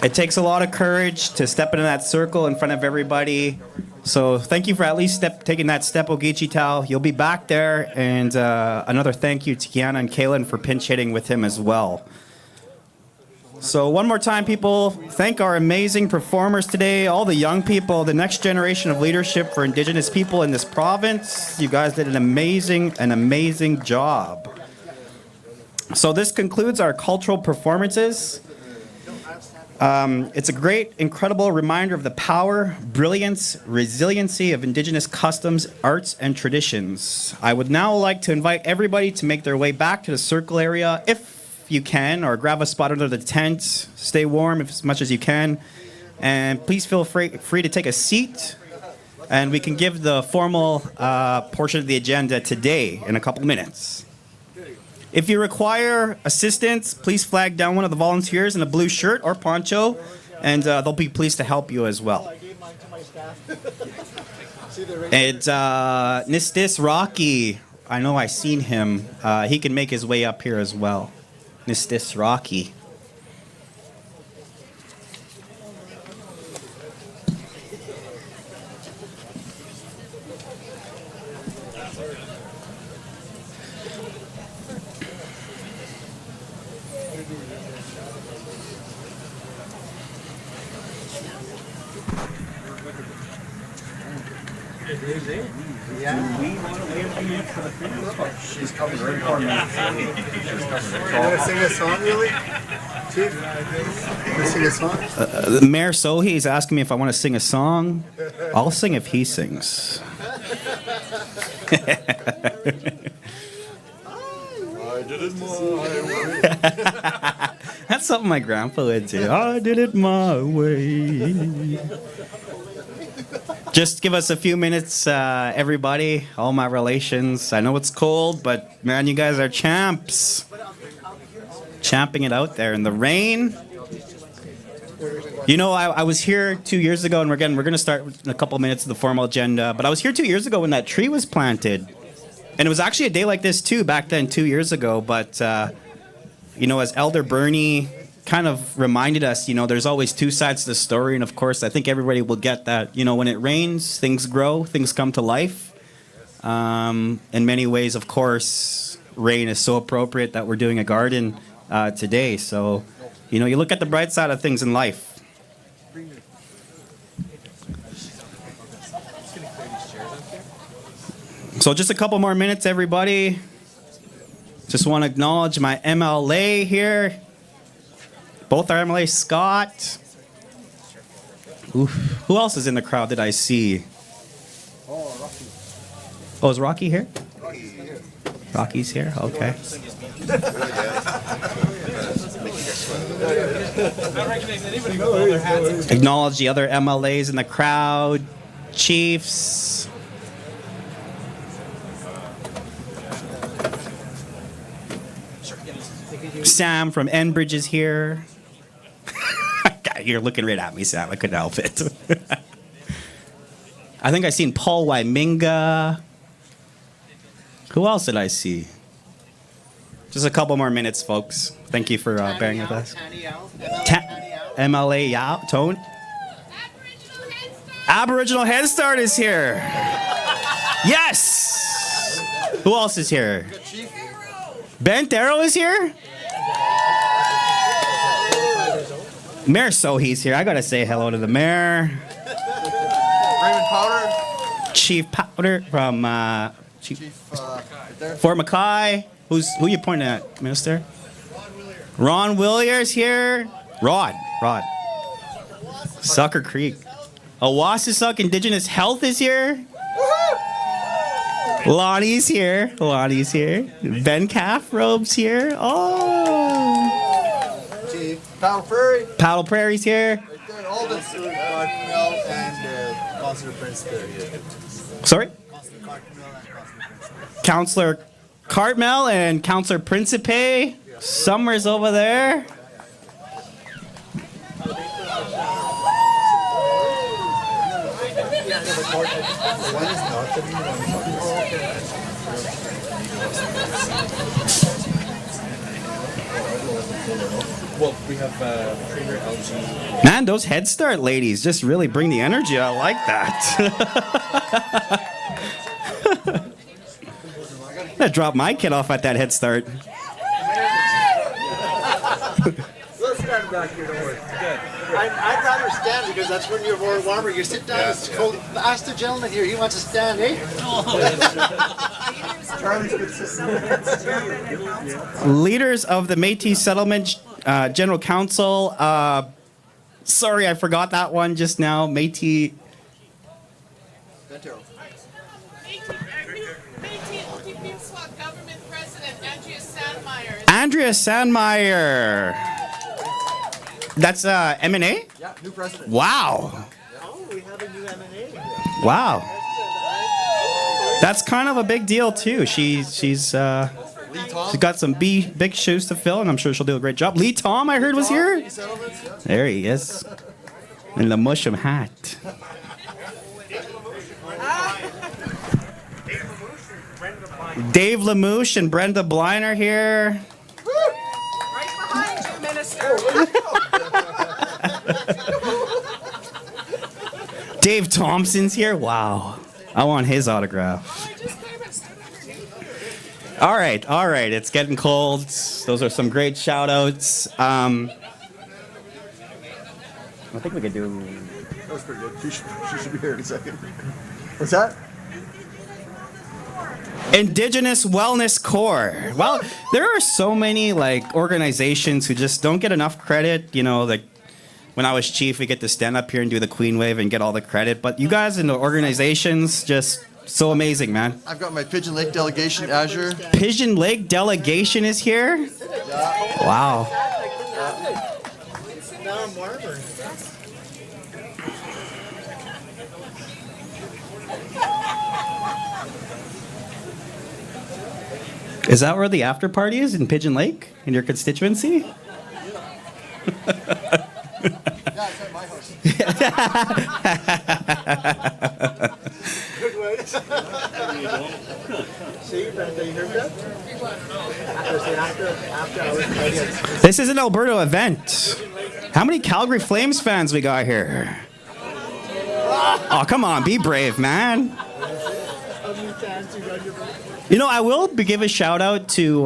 It takes a lot of courage to step into that circle in front of everybody. So thank you for at least taking that step, Ogechi Tao. You'll be back there. And another thank you to Kiana and Kaylin for pinch hitting with him as well. So one more time, people, thank our amazing performers today, all the young people, the next generation of leadership for Indigenous people in this province. You guys did an amazing job. So this concludes our cultural performances. It's a great, incredible reminder of the power, brilliance, resiliency of Indigenous customs, arts, and traditions. I would now like to invite everybody to make their way back to the circle area if you can, or grab a spot under the tent. Stay warm as much as you can. And please feel free to take a seat. And we can give the formal portion of the agenda today in a couple minutes. If you require assistance, please flag down one of the volunteers in a blue shirt or poncho, and they'll be pleased to help you as well. And Nistis Rocky, I know I seen him. He can make his way up here as well. Nistis Rocky. She's coming right for me. She's coming. You gonna sing a song, really? Chief? You gonna sing a song? Mayor Sohi is asking me if I want to sing a song. I'll sing if he sings. I did it my way. That's something my grandpa would do. I did it my way. Just give us a few minutes, everybody, all my relations. I know it's cold, but man, you guys are champs. Champing it out there in the rain. You know, I was here 2 years ago, and we're going to start in a couple minutes of the formal agenda, but I was here 2 years ago when that tree was planted. And it was actually a day like this, too, back then, 2 years ago. But, you know, as Elder Bernie kind of reminded us, you know, there's always two sides to the story. And, of course, I think everybody will get that. You know, when it rains, things grow, things come to life. In many ways, of course, rain is so appropriate that we're doing a garden today. So, you know, you look at the bright side of things in life. So just a couple more minutes, everybody. Just want to acknowledge my MLA here. Both our MLA, Scott. Oof. Who else is in the crowd that I see? Oh, is Rocky here? Rocky's here? Okay. Acknowledge the other MLAs in the crowd. Chiefs. Sam from Enbridge is here. You're looking right at me, Sam. I couldn't help it. I think I seen Paul Wyminga. Who else did I see? Just a couple more minutes, folks. Thank you for bearing with us. MLA Yao, Tone. Aboriginal Head Start is here. Yes. Who else is here? Ben Darrow is here. Mayor Sohi's here. I gotta say hello to the mayor. Raymond Powder. Chief Powder from Fort Mackay. Who you pointing at, Minister? Ron Williers here. Rod. Sucker Creek. Awasasuck Indigenous Health is here. Lonnie's here. Ben Calf Robe's here. Oh. Paddle Prairie's here. Right there, all the Cartmel and Councillor Prince there. Yeah. Sorry? Councillor Cartmel Councillor Cartmel and and Councillor Prince. Councillor Principe. Somewhere's over there. One is north of Well, we have Premier LG. Man, those Head Start ladies just really bring the energy. I like that. I'm gonna drop my kid off at that Head Start. Let's stand back here, don't worry. I'd rather stand because that's when you're more warmer. You sit down, it's cold. Ask the gentleman here, he wants to stand, eh? Charlie's good sister. Leaders of the Métis Settlement General Council. Sorry, I forgot that one just now. Métis. Government President Andrea Sandmeyer. Andrea Sandmeyer. That's M&A? Yeah, new president. Wow. Oh, we have a new M&A. Wow. That's kind of a big deal too. She's got some big shoes to fill, and I'm sure she'll do a great job. Lee Tom, I heard, was here. There he is, in the Musham hat. Dave Lamouche and Brenda Blyne are here. Right behind you, Minister. Dave Thompson's here. Wow, I want his autograph. All right. It's getting cold. Those are some great shout outs. I think we could do. That was pretty good. She should be here in a second. What's that? Indigenous Wellness Corps. Well, there are so many like organizations who just don't get enough credit. You know, like when I was chief, we get to stand up here and do the Queen Wave and get all the credit. But you guys in the organizations, just so amazing, man. I've got my Pigeon Lake delegation, Azure. Pigeon Lake delegation is here. Wow. Now I'm warmer. Is that where the after party is, in Pigeon Lake, in your constituency? Yeah, it's at my house. Good ways. See, Brenda, you heard that? After hours party. This is an Alberta event. How many Calgary Flames fans we got here? Oh, come on, be brave, man. You know, I will give a shout out to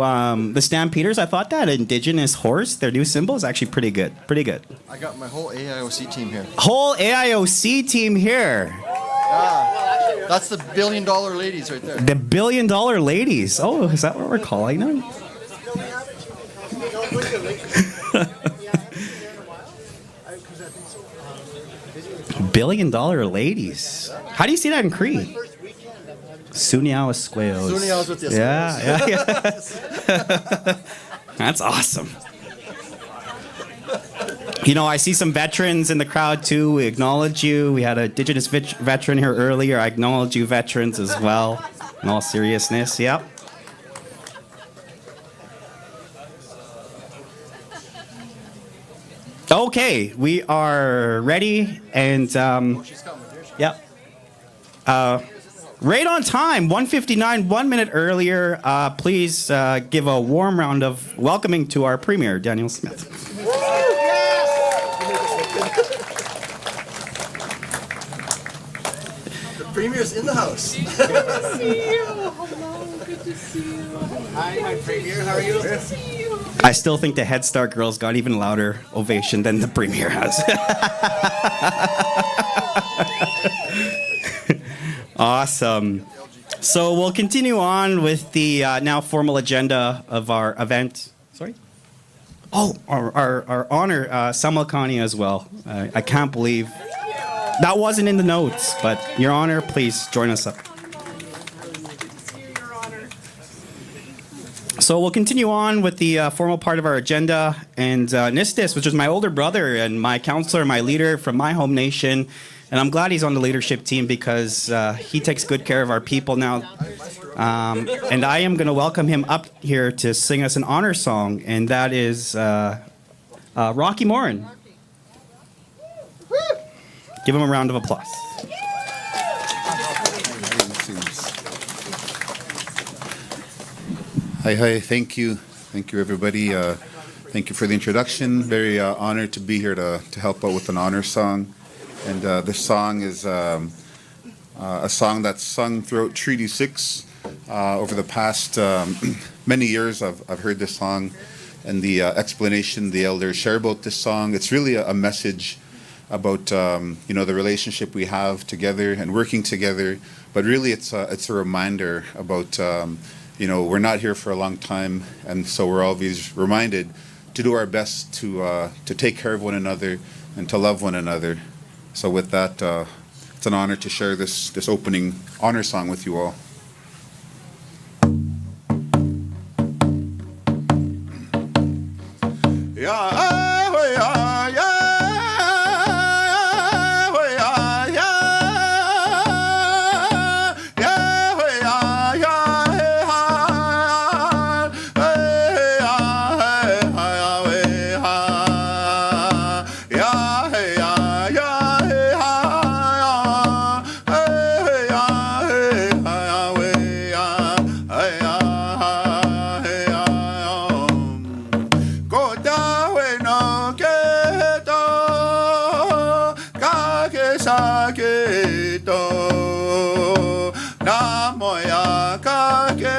the Stampeders. I thought that Indigenous horse, their new symbol, is actually pretty good. Pretty good. I got my whole AIOC team here. Whole AIOC team here. Yeah, that's the $1 billion ladies right there. The $1 billion ladies. Oh, is that what we're calling them? $1 billion ladies. How do you see that in Cree? Suniawa Squaos. Suniawas with the Yeah. That's awesome. You know, I see some veterans in the crowd too. We acknowledge you. We had a Indigenous veteran here earlier. I acknowledge you, veterans, as well. In all seriousness, yep. Okay, we are ready, and yep. Right on time, 1:59, 1 minute earlier. Please give a warm round of welcoming to our premier, Daniel Smith. The premier's in the house. Good to see you. Hello. Good to see you. Hi, my premier. How are you? Good to see you. I still think the Head Start girls got even louder ovation than the premier has. Awesome. So we'll continue on with the now formal agenda of our event. Sorry? Oh, our honor, Samalkani as well. I can't believe that wasn't in the notes, but Your Honor, please join us up. So we'll continue on with the formal part of our agenda. And Nistis, which is my older brother and my counselor, my leader from my home nation. And I'm glad he's on the leadership team because he takes good care of our people now. And I am going to welcome him up here to sing us an honor song. And that is Rocky Morin. Give him a round of applause. Hi, thank you, everybody. Thank you for the introduction. Very honored to be here to help out with an honor song. And this song is a song that's sung throughout Treaty 6. Over the past many years, I've heard this song and the explanation the elders share about this song. It's really a message about the relationship we have together and working together. But really, it's a reminder about we're not here for a long time, and so we're always reminded to do our best to take care of one another and to love one another. So with that, it's an honor to share this opening honor song with you all. Yeah, yeah, yeah.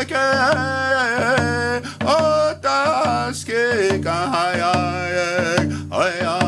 ke o taske kahaya haya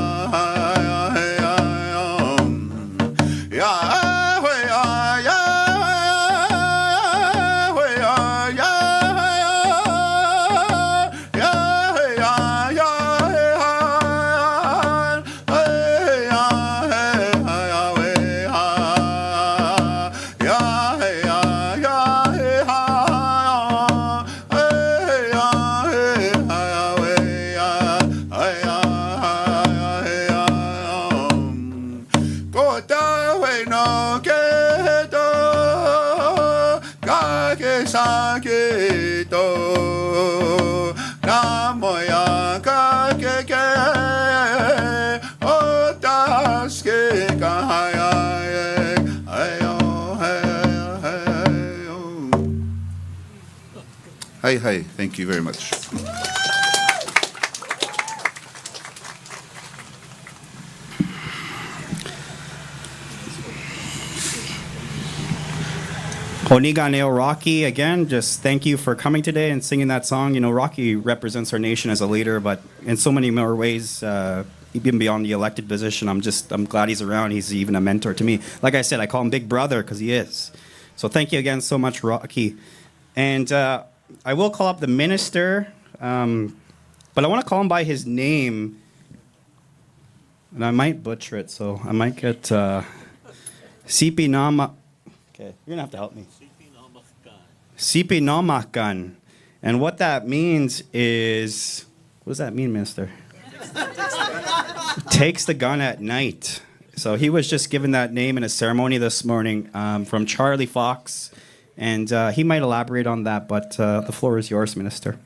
Hi, hi. Thank you very much. Oniganeo Rocky, again, just thank you for coming today and singing that song. You know, Rocky represents our nation as a leader, but in so many more ways, even beyond the elected position, I'm glad he's around. He's even a mentor to me. Like I said, I call him Big Brother because he is. So thank you again so much, Rocky. And I will call up the minister, but I want to call him by his name. And I might butcher it, so I might get Sipi Nama. Okay, you're going to have to help me. Sipi Namakan. And what that means is, what does that mean, minister? Takes the gun at night. So he was just given that name in a ceremony this morning from Charlie Fox. And he might elaborate on that, but the floor is yours, minister.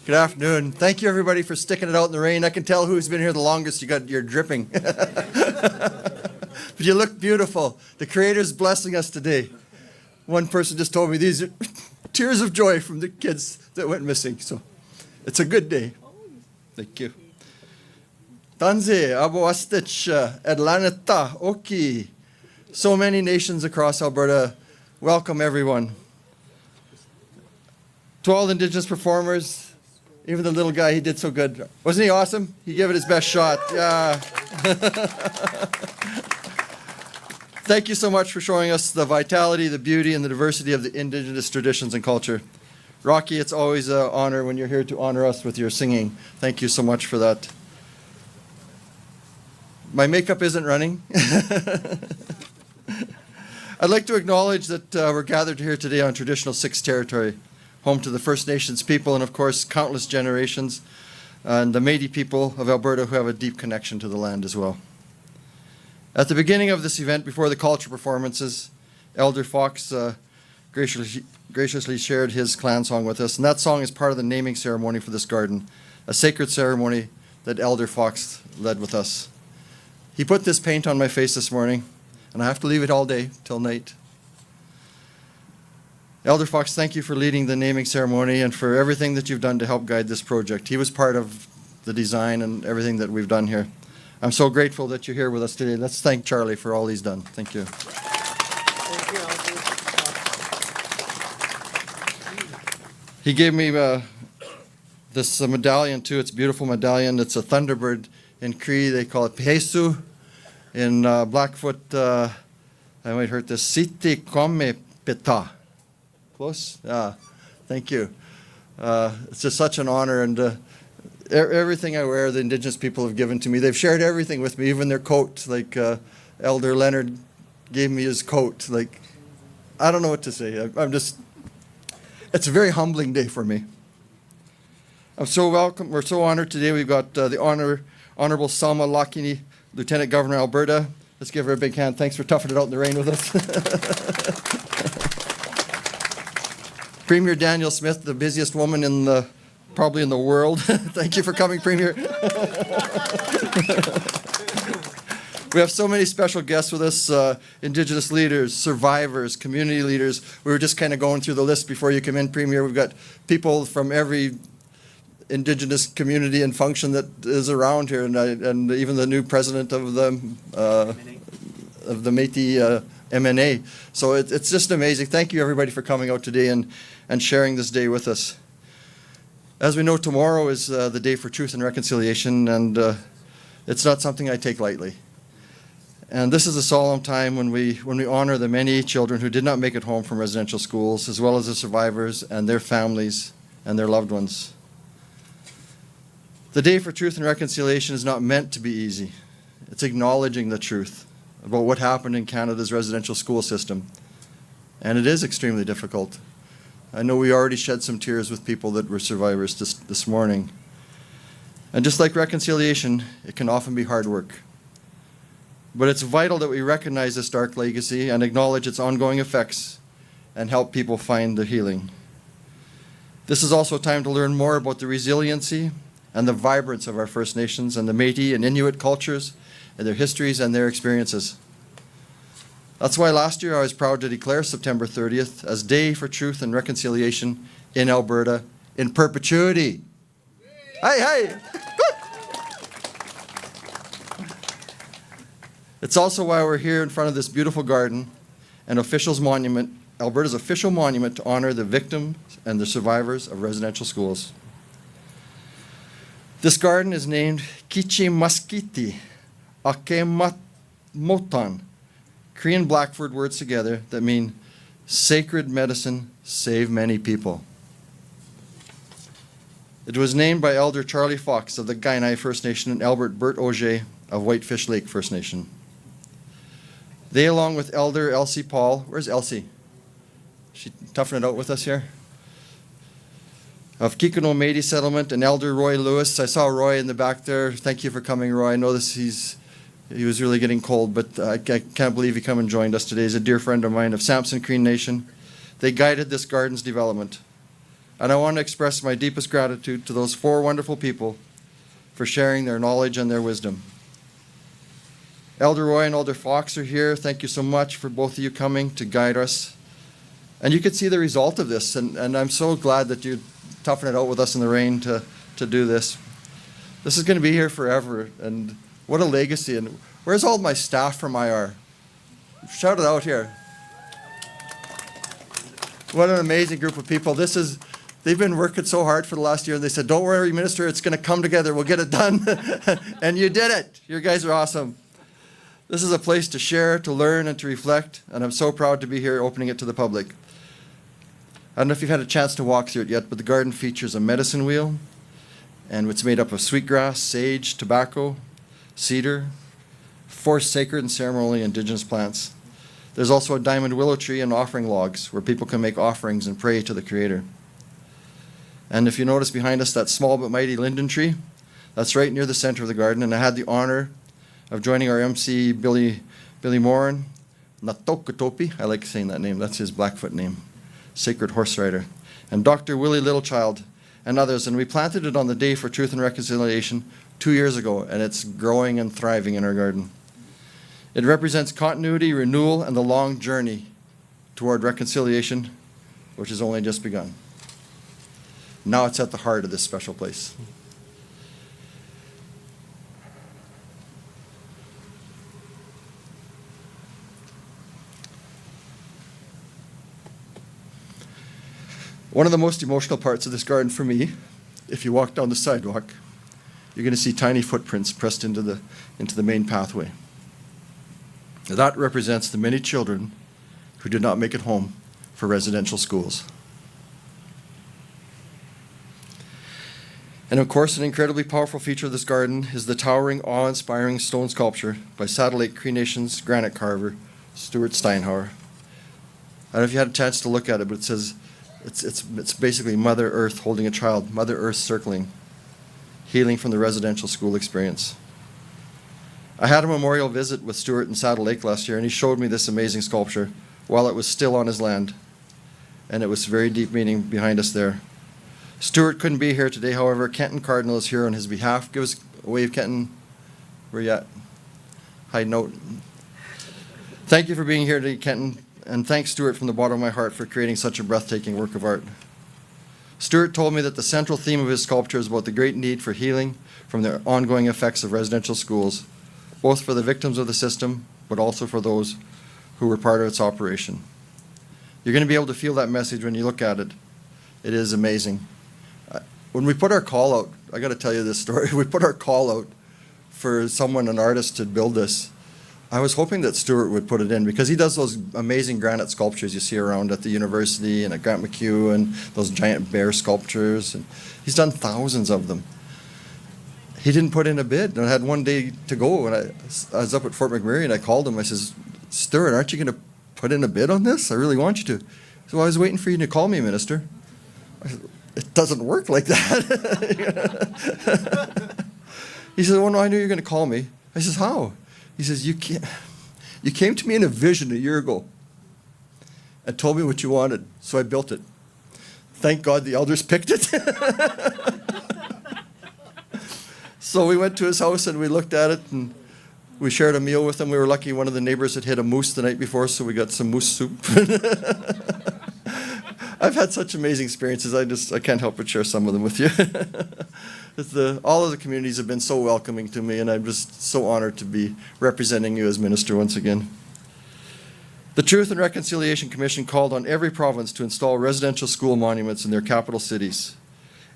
Good afternoon. Thank you, everybody, for sticking it out in the rain. I can tell who's been here the longest. You're dripping. But you look beautiful. The Creator's blessing us today. One person just told me these are tears of joy from the kids that went missing. So it's a good day. Thank you. Tanze, Aboastich, Atlaneta, Oki. So many nations across Alberta. Welcome, everyone. To all Indigenous performers, even the little guy, he did so good. Wasn't he awesome? He gave it his best shot. Yeah. Thank you so much for showing us the vitality, the beauty, and the diversity of the Indigenous traditions and culture. Rocky, it's always an honor when you're here to honor us with your singing. Thank you so much for that. My makeup isn't running. I'd like to acknowledge that we're gathered here today on traditional Six territory, home to the First Nations people and, of course, countless generations, and the Métis people of Alberta who have a deep connection to the land as well. At the beginning of this event, before the culture performances, Elder Fox graciously shared his clan song with us, and that song is part of the naming ceremony for this garden, a sacred ceremony that Elder Fox led with us. He put this paint on my face this morning, and I have to leave it all day till night. Elder Fox, thank you for leading the naming ceremony and for everything that you've done to help guide this project. He was part of the design and everything that we've done here. I'm so grateful that you're here with us today. Let's thank Charlie for all he's done. Thank you. He gave me this medallion too. It's a beautiful medallion. It's a Thunderbird. In Cree, they call it Pesu. In Blackfoot, I might hurt this. Siti Kome Peta. Close? Yeah. Thank you. It's just such an honor, and everything I wear, the Indigenous people have given to me. They've shared everything with me, even their coat. Like Elder Leonard gave me his coat. Like, I don't know what to say. I'm just. It's a very humbling day for me. I'm so welcome. We're so honored today. We've got the Honorable Salma Lakini, Lieutenant Governor Alberta. Let's give her a big hand. Thanks for toughing it out in the rain with us. Premier Daniel Smith, the busiest woman probably in the world. Thank you for coming, Premier. We have so many special guests with us, Indigenous leaders, survivors, community leaders. We were just kind of going through the list before you come in, Premier. We've got people from every Indigenous community and function that is around here, and even the new president of the the Métis MNA. So it's just amazing. Thank you everybody for coming out today and sharing this day with us. As we know, tomorrow is the day for truth and reconciliation, and it's not something I take lightly. And this is a solemn time when we honor the many children who did not make it home from residential schools, as well as the survivors and their families and their loved ones. The Day for Truth and Reconciliation is not meant to be easy. It's acknowledging the truth about what happened in Canada's residential school system. And it is extremely difficult. I know we already shed some tears with people that were survivors this morning. And just like reconciliation, it can often be hard work. But it's vital that we recognize this dark legacy and acknowledge its ongoing effects and help people find the healing. This is also a time to learn more about the resiliency and the vibrance of our First Nations and the Métis and Inuit cultures and their histories and their experiences. That's why last year I was proud to declare September 30th as Day for Truth and Reconciliation in Alberta in perpetuity. Hey, hey! It's also why we're here in front of this beautiful garden and officials' monument, Alberta's official monument to honor the victims and the survivors of residential schools. This garden is named Kichimaskiti Akemotan, Korean Blackford words together that mean sacred medicine, save many people. It was named by Elder Charlie Fox of the Kainai First Nation and Elder Bert Auger of Whitefish Lake First Nation. They, along with Elder Elsie Paul, where's Elsie? She toughing it out with us here? Of Kikino Métis Settlement and Elder Roy Lewis. I saw Roy in the back there. Thank you for coming, Roy. I know he was really getting cold, but I can't believe he come and joined us today. He's a dear friend of mine of Samson Cree Nation. They guided this garden's development. And I want to express my deepest gratitude to those 4 wonderful people for sharing their knowledge and their wisdom. Elder Roy and Elder Fox are here. Thank you so much for both of you coming to guide us. And you could see the result of this, and I'm so glad that you toughen it out with us in the rain to do this. This is going to be here forever, and what a legacy. And where's all my staff from IR? Shout it out here. What an amazing group of people. They've been working so hard for the last year, and they said, don't worry, Minister, it's going to come together. We'll get it done. And you did it. You guys are awesome. This is a place to share, to learn, and to reflect, and I'm so proud to be here opening it to the public. I don't know if you've had a chance to walk through it yet, but the garden features a medicine wheel, and it's made up of sweetgrass, sage, tobacco, cedar, 4 sacred and ceremonial indigenous plants. There's also a diamond willow tree and offering logs where people can make offerings and pray to the Creator. And if you notice behind us that small but mighty linden tree, that's right near the center of the garden, and I had the honor of joining our MC, Billy Moran, Natokatopi, I like saying that name, that's his Blackfoot name, sacred horse rider, and Dr. Willie Littlechild and others, and we planted it on the Day for Truth and Reconciliation 2 years ago, and it's growing and thriving in our garden. It represents continuity, renewal, and the long journey toward reconciliation, which has only just begun. Now it's at the heart of this special place. One of the most emotional parts of this garden for me, if you walk down the sidewalk, you're going to see tiny footprints pressed into the main pathway. That represents the many children who did not make it home for residential schools. And of course, an incredibly powerful feature of this garden is the towering, awe-inspiring stone sculpture by Saddle Lake Cree Nation's granite carver, Stuart Steinhauer. I don't know if you had a chance to look at it, but it says, it's basically Mother Earth holding a child, Mother Earth circling, healing from the residential school experience. I had a memorial visit with Stuart in Saddle Lake last year, and he showed me this amazing sculpture while it was still on his land, and it was very deep meaning behind us there. Stuart couldn't be here today, however, Kenton Cardinal is here on his behalf. Give us a wave, Kenton. Where you at? High note. Thank you for being here today, Kenton. And thanks, Stuart, from the bottom of my heart for creating such a breathtaking work of art. Stuart told me that the central theme of his sculpture is about the great need for healing from the ongoing effects of residential schools, both for the victims of the system but also for those who were part of its operation. You're going to be able to feel that message when you look at it. It is amazing. When we put our call out, I got to tell you this story. We put our call out for someone, an artist, to build this. I was hoping that Stuart would put it in because he does those amazing granite sculptures you see around at the university and at Grant McHugh and those giant bear sculptures. And he's done thousands of them. He didn't put in a bid, and I had one day to go, and I was up at Fort McMurray, and I called him. I says, Stuart, aren't you going to put in a bid on this? I really want you to. So I was waiting for you to call me, Minister. I said, it doesn't work like that. He said, oh, no, I knew you were going to call me. I says, how? He says, you came to me in a vision a year ago and told me what you wanted, so I built it. Thank God the elders picked it. So we went to his house and we looked at it and we shared a meal with him. We were lucky one of the neighbors had hit a moose the night before, so we got some moose soup. I've had such amazing experiences. I can't help but share some of them with you. All of the communities have been so welcoming to me, and I'm just so honored to be representing you as minister once again. The Truth and Reconciliation Commission called on every province to install residential school monuments in their capital cities,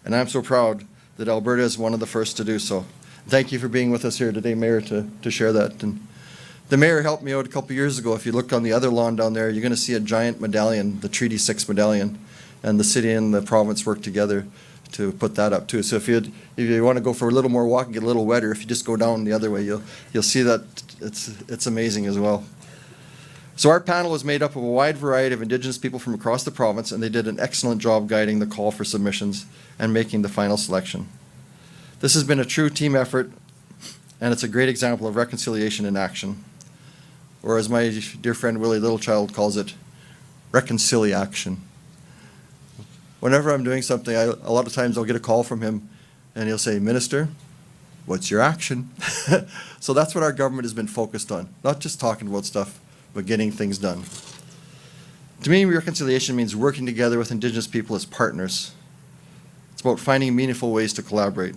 and I'm so proud that Alberta is one of the first to do so. Thank you for being with us here today, Mayor, to share that. And the Mayor helped me out a couple years ago. If you look on the other lawn down there, you're going to see a giant medallion, the Treaty 6 medallion, and the city and the province worked together to put that up too. So if you want to go for a little more walk and get a little wetter, if you just go down the other way, you'll see that it's amazing as well. So our panel was made up of a wide variety of Indigenous people from across the province, and they did an excellent job guiding the call for submissions and making the final selection. This has been a true team effort, and it's a great example of reconciliation in action, or as my dear friend Willie Littlechild calls it, reconciliaction. Whenever I'm doing something, a lot of times I'll get a call from him, and he'll say, Minister, what's your action? So that's what our government has been focused on, not just talking about stuff, but getting things done. To me, reconciliation means working together with Indigenous people as partners. It's about finding meaningful ways to collaborate.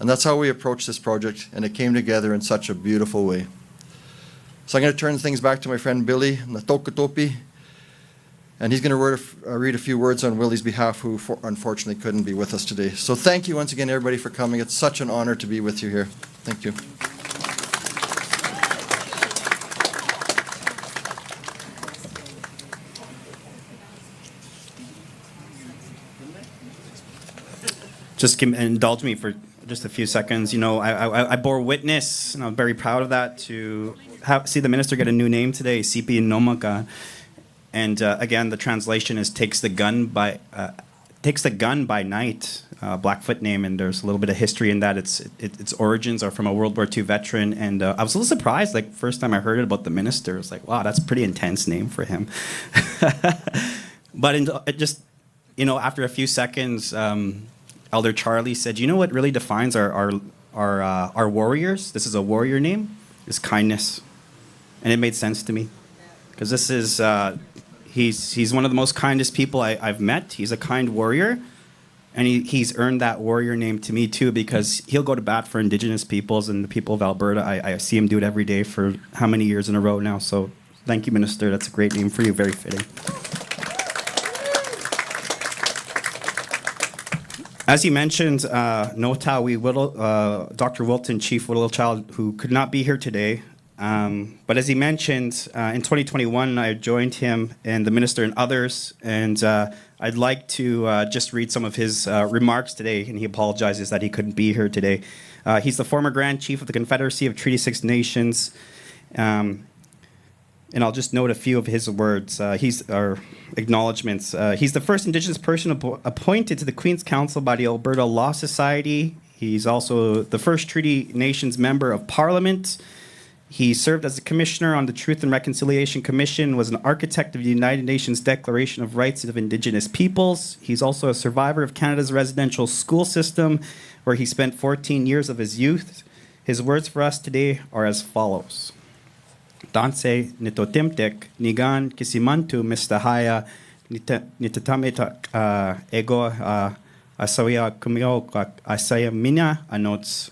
And that's how we approached this project, and it came together in such a beautiful way. So I'm going to turn things back to my friend Billy Natokatopi, and he's going to read a few words on Willie's behalf, who unfortunately couldn't be with us today. So thank you once again, everybody, for coming. It's such an honor to be with you here. Thank you. Just indulge me for just a few seconds. You know, I bore witness, and I'm very proud of that, to see the minister get a new name today, Sipi Nomaka. And again, the translation is takes the gun by night, Blackfoot name, and there's a little bit of history in that. Its origins are from a World War II veteran, and I was a little surprised. Like, first time I heard it about the minister, I was like, wow, that's a pretty intense name for him. But it just, you know, after a few seconds, Elder Charlie said, you know what really defines our warriors? This is a warrior name, is kindness. And it made sense to me. Because this is, he's one of the most kindest people I've met. He's a kind warrior. And he's earned that warrior name to me too, because he'll go to bat for Indigenous peoples and the people of Alberta. I see him do it every day for how many years in a row now. So thank you, Minister. That's a great name for you. Very fitting. As he mentioned, Dr. Wilton, Chief Littlechild, who could not be here today, but as he mentioned, in 2021, I joined him and the minister and others, and I'd like to just read some of his remarks today, and he apologizes that he couldn't be here today. He's the former Grand Chief of the Confederacy of Treaty 6 Nations, and I'll just note a few of his words. Our acknowledgements. He's the first Indigenous person appointed to the Queen's Council by the Alberta Law Society. He's also the first Treaty Nations member of Parliament. He served as a commissioner on the Truth and Reconciliation Commission, was an architect of the United Nations Declaration of Rights of Indigenous Peoples. He's also a survivor of Canada's residential school system, where he spent 14 years of his youth. His words for us today are as follows. Danse nitotimtek nigan kisimantu mistahaya nitatamita ego asawia kumio asaya mina anots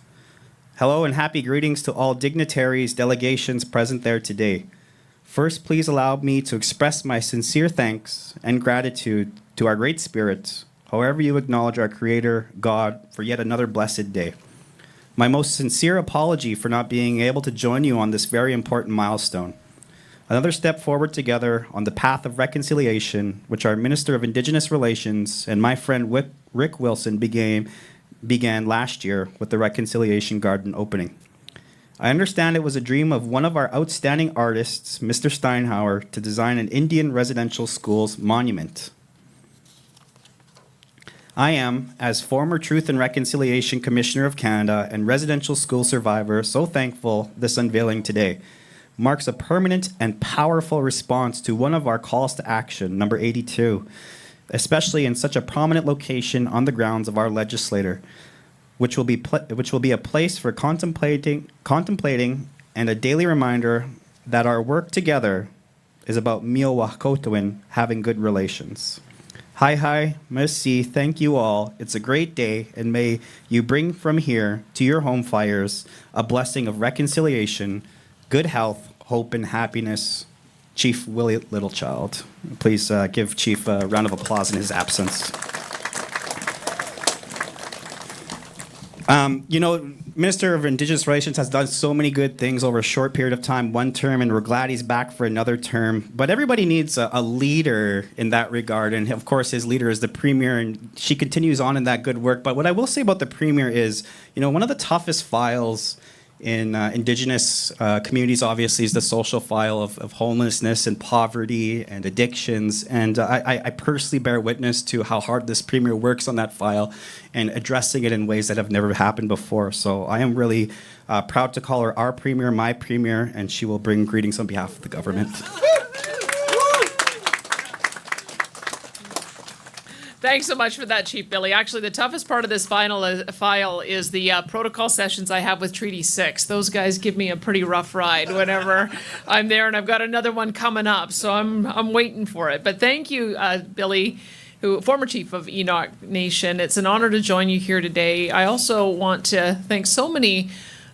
Hello and happy greetings to all dignitaries, delegations present there today. First, please allow me to express my sincere thanks and gratitude to our Great Spirit, however you acknowledge our Creator, God, for yet another blessed day. My most sincere apology for not being able to join you on this very important milestone. Another step forward together on the path of reconciliation, which our Minister of Indigenous Relations and my friend Rick Wilson began last year with the Reconciliation Garden opening. I understand it was a dream of one of our outstanding artists, Mr. Steinhauer, to design an Indian residential schools monument. I am, as former Truth and Reconciliation Commissioner of Canada and residential school survivor, so thankful this unveiling today marks a permanent and powerful response to one of our calls to action, number 82, especially in such a prominent location on the grounds of our legislature, which will be a place for contemplating and a daily reminder that our work together is about Mi'kmaq having good relations. Hi, merci, thank you all. It's a great day, and may you bring from here to your home fires a blessing of reconciliation, good health, hope, and happiness. Chief Willie Littlechild. Please give Chief a round of applause in his absence. Minister of Indigenous Relations has done so many good things over a short period of time, one term, and we're glad he's back for another term. But everybody needs a leader in that regard, and of course his leader is the Premier, and she continues on in that good work. But what I will say about the Premier is, one of the toughest files in Indigenous communities, obviously, is the social file of homelessness and poverty and addictions. And I personally bear witness to how hard this Premier works on that file and addressing it in ways that have never happened before. So I am really proud to call her our Premier, my Premier, and she will bring greetings on behalf of the government. Thanks so much for that, Chief Billy. Actually, the toughest part of this file is the protocol sessions I have with Treaty 6. Those guys give me a pretty rough ride whenever I'm there, and I've got another one coming up, so I'm waiting for it. But thank you, Billy, former Chief of Enoch Nation. It's an honor to join you here today. I also want to thank so many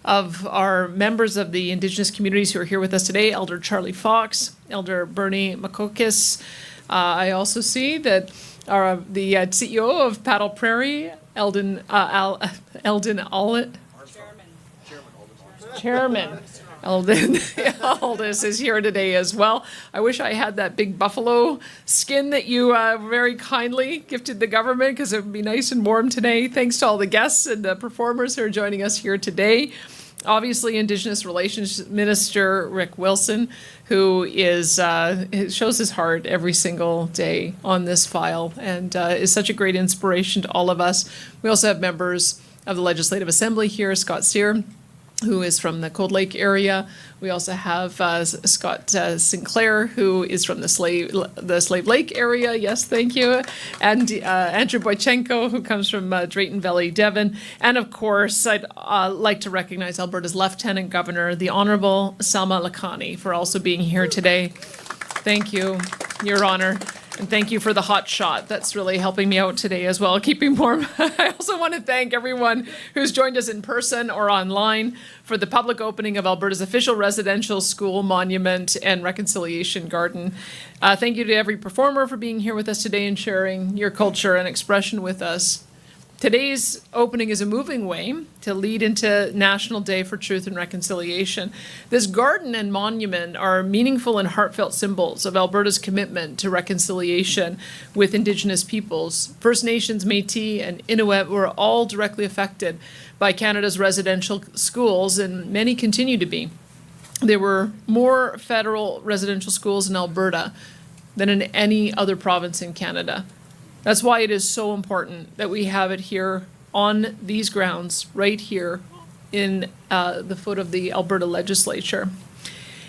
of our members of the Indigenous communities who are here with us today, Elder Charlie Fox, Elder Bernie Makokis. I also see that the CEO of Paddle Prairie, Eldon Allett. Chairman Eldon Aldis is here today as well. I wish I had that big buffalo skin that you very kindly gifted the government, because it would be nice and warm today. Thanks to all the guests and the performers who are joining us here today. Obviously, Indigenous Relations Minister Rick Wilson, who shows his heart every single day on this file and is such a great inspiration to all of us. We also have members of the Legislative Assembly here, Scott Sear, who is from the Cold Lake area. We also have Scott Sinclair, who is from the Slave Lake area. Yes, thank you. And Andrew Boychenko, who comes from Drayton Valley, Devon. And of course, I'd like to recognize Alberta's Lieutenant Governor, the Honorable Salma Lakhani, for also being here today. Thank you, Your Honor. And thank you for the hot shot. That's really helping me out today as well, keeping warm. I also want to thank everyone who's joined us in person or online for the public opening of Alberta's official residential school monument and reconciliation garden. Thank you to every performer for being here with us today and sharing your culture and expression with us. Today's opening is a moving way to lead into National Day for Truth and Reconciliation. This garden and monument are meaningful and heartfelt symbols of Alberta's commitment to reconciliation with Indigenous peoples. First Nations, Métis, and Inuit were all directly affected by Canada's residential schools, and many continue to be. There were more federal residential schools in Alberta than in any other province in Canada. That's why it is so important that we have it here on these grounds, right here in the foot of the Alberta Legislature.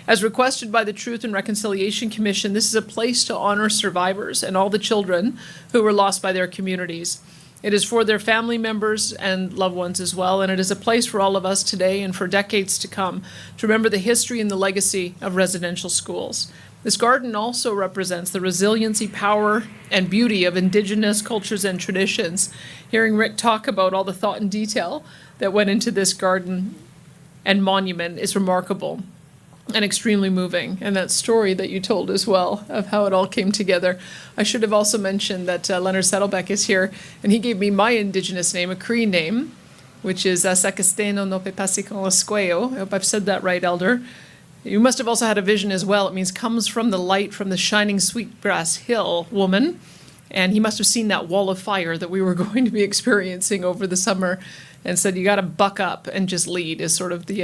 As requested by the Truth and Reconciliation Commission, this is a place to honor survivors and all the children who were lost by their communities. It is for their family members and loved ones as well, and it is a place for all of us today and for decades to come to remember the history and the legacy of residential schools. This garden also represents the resiliency, power, and beauty of Indigenous cultures and traditions. Hearing Rick talk about all the thought and detail that went into this garden and monument is remarkable and extremely moving. And that story that you told as well of how it all came together. I should have also mentioned that Leonard Saddleback is here, and he gave me my Indigenous name, a Cree name, which is Sakasteno no Pepasikonlasqueo. I hope I've said that right, Elder. You must have also had a vision as well. It means comes from the light from the shining sweetgrass hill, woman. And he must have seen that wall of fire that we were going to be experiencing over the summer and said, you got to buck up and just lead is sort of the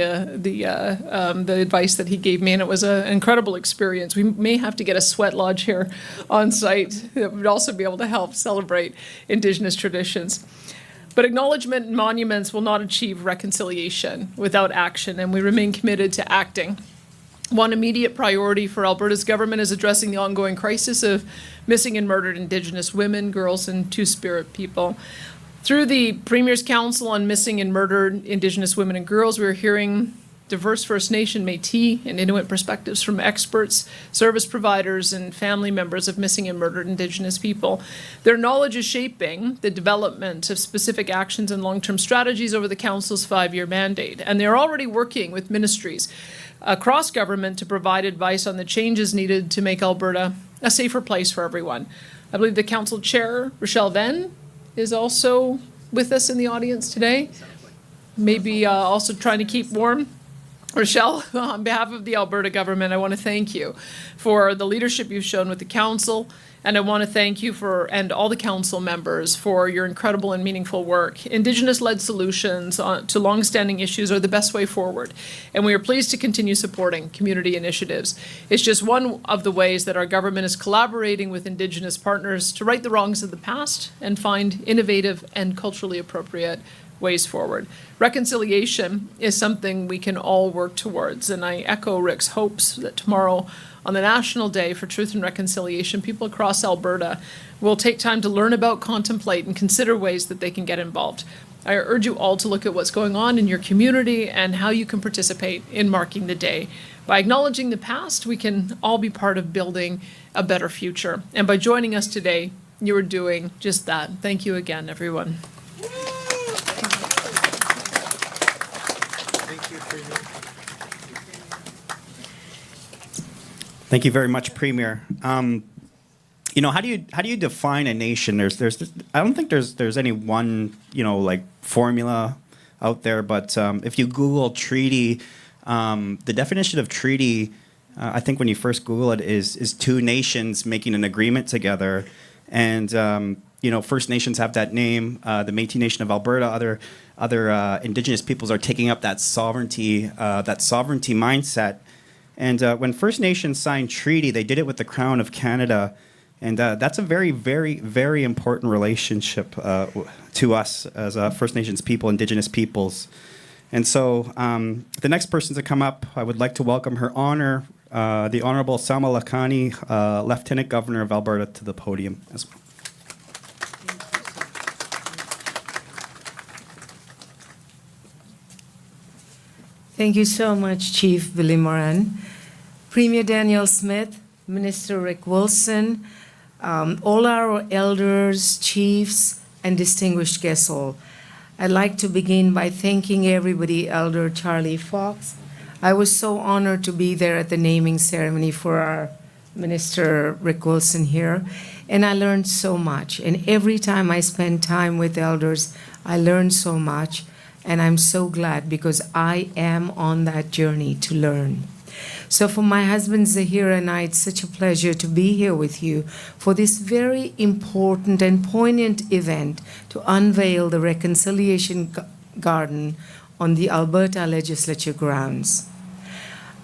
advice that he gave me. And it was an incredible experience. We may have to get a sweat lodge here on site that would also be able to help celebrate Indigenous traditions. But acknowledgement and monuments will not achieve reconciliation without action, and we remain committed to acting. One immediate priority for Alberta's government is addressing the ongoing crisis of missing and murdered Indigenous women, girls, and Two-Spirit people. Through the Premier's Council on Missing and Murdered Indigenous Women and Girls, we're hearing diverse First Nation, Métis, and Inuit perspectives from experts, service providers, and family members of missing and murdered Indigenous people. Their knowledge is shaping the development of specific actions and long-term strategies over the Council's 5-year mandate. And they're already working with ministries across government to provide advice on the changes needed to make Alberta a safer place for everyone. I believe the Council Chair, Rochelle Venn, is also with us in the audience today. Maybe also trying to keep warm. Rochelle, on behalf of the Alberta government, I want to thank you for the leadership you've shown with the council, and I want to thank you and all the council members for your incredible and meaningful work. Indigenous-led solutions to long-standing issues are the best way forward, and we are pleased to continue supporting community initiatives. It's just one of the ways that our government is collaborating with Indigenous partners to right the wrongs of the past and find innovative and culturally appropriate ways forward. Reconciliation is something we can all work towards, and I echo Rick's hopes that tomorrow on the National Day for Truth and Reconciliation, people across Alberta will take time to learn about, contemplate, and consider ways that they can get involved. I urge you all to look at what's going on in your community and how you can participate in marking the day. By acknowledging the past, we can all be part of building a better future. And by joining us today, you are doing just that. Thank you again, everyone. Thank you very much, Premier. You know, how do you define a nation? There's I don't think there's any one like formula out there, but if you Google treaty, the definition of treaty, I think when you first Google it is two nations making an agreement together, and First Nations have that name. The Métis Nation of Alberta, other Indigenous peoples are taking up that sovereignty mindset. And when First Nations signed treaty, they did it with the Crown of Canada. And that's a very, very, very important relationship to us as First Nations people, Indigenous peoples. And so the next person to come up, I would like to welcome Her Honor, the Honorable Selma Lakhani, Lieutenant Governor of Alberta, to the podium as well. Thank you so much, Chief Billy Moran. Premier Daniel Smith, Minister Rick Wilson, all our elders, chiefs, and distinguished guests all. I'd like to begin by thanking everybody, Elder Charlie Fox. I was so honored to be there at the naming ceremony for our Minister Rick Wilson here, and I learned so much. And every time I spend time with elders, I learn so much. And I'm so glad because I am on that journey to learn. So for my husband Zahira and I, it's such a pleasure to be here with you for this very important and poignant event to unveil the Reconciliation Garden on the Alberta Legislature grounds.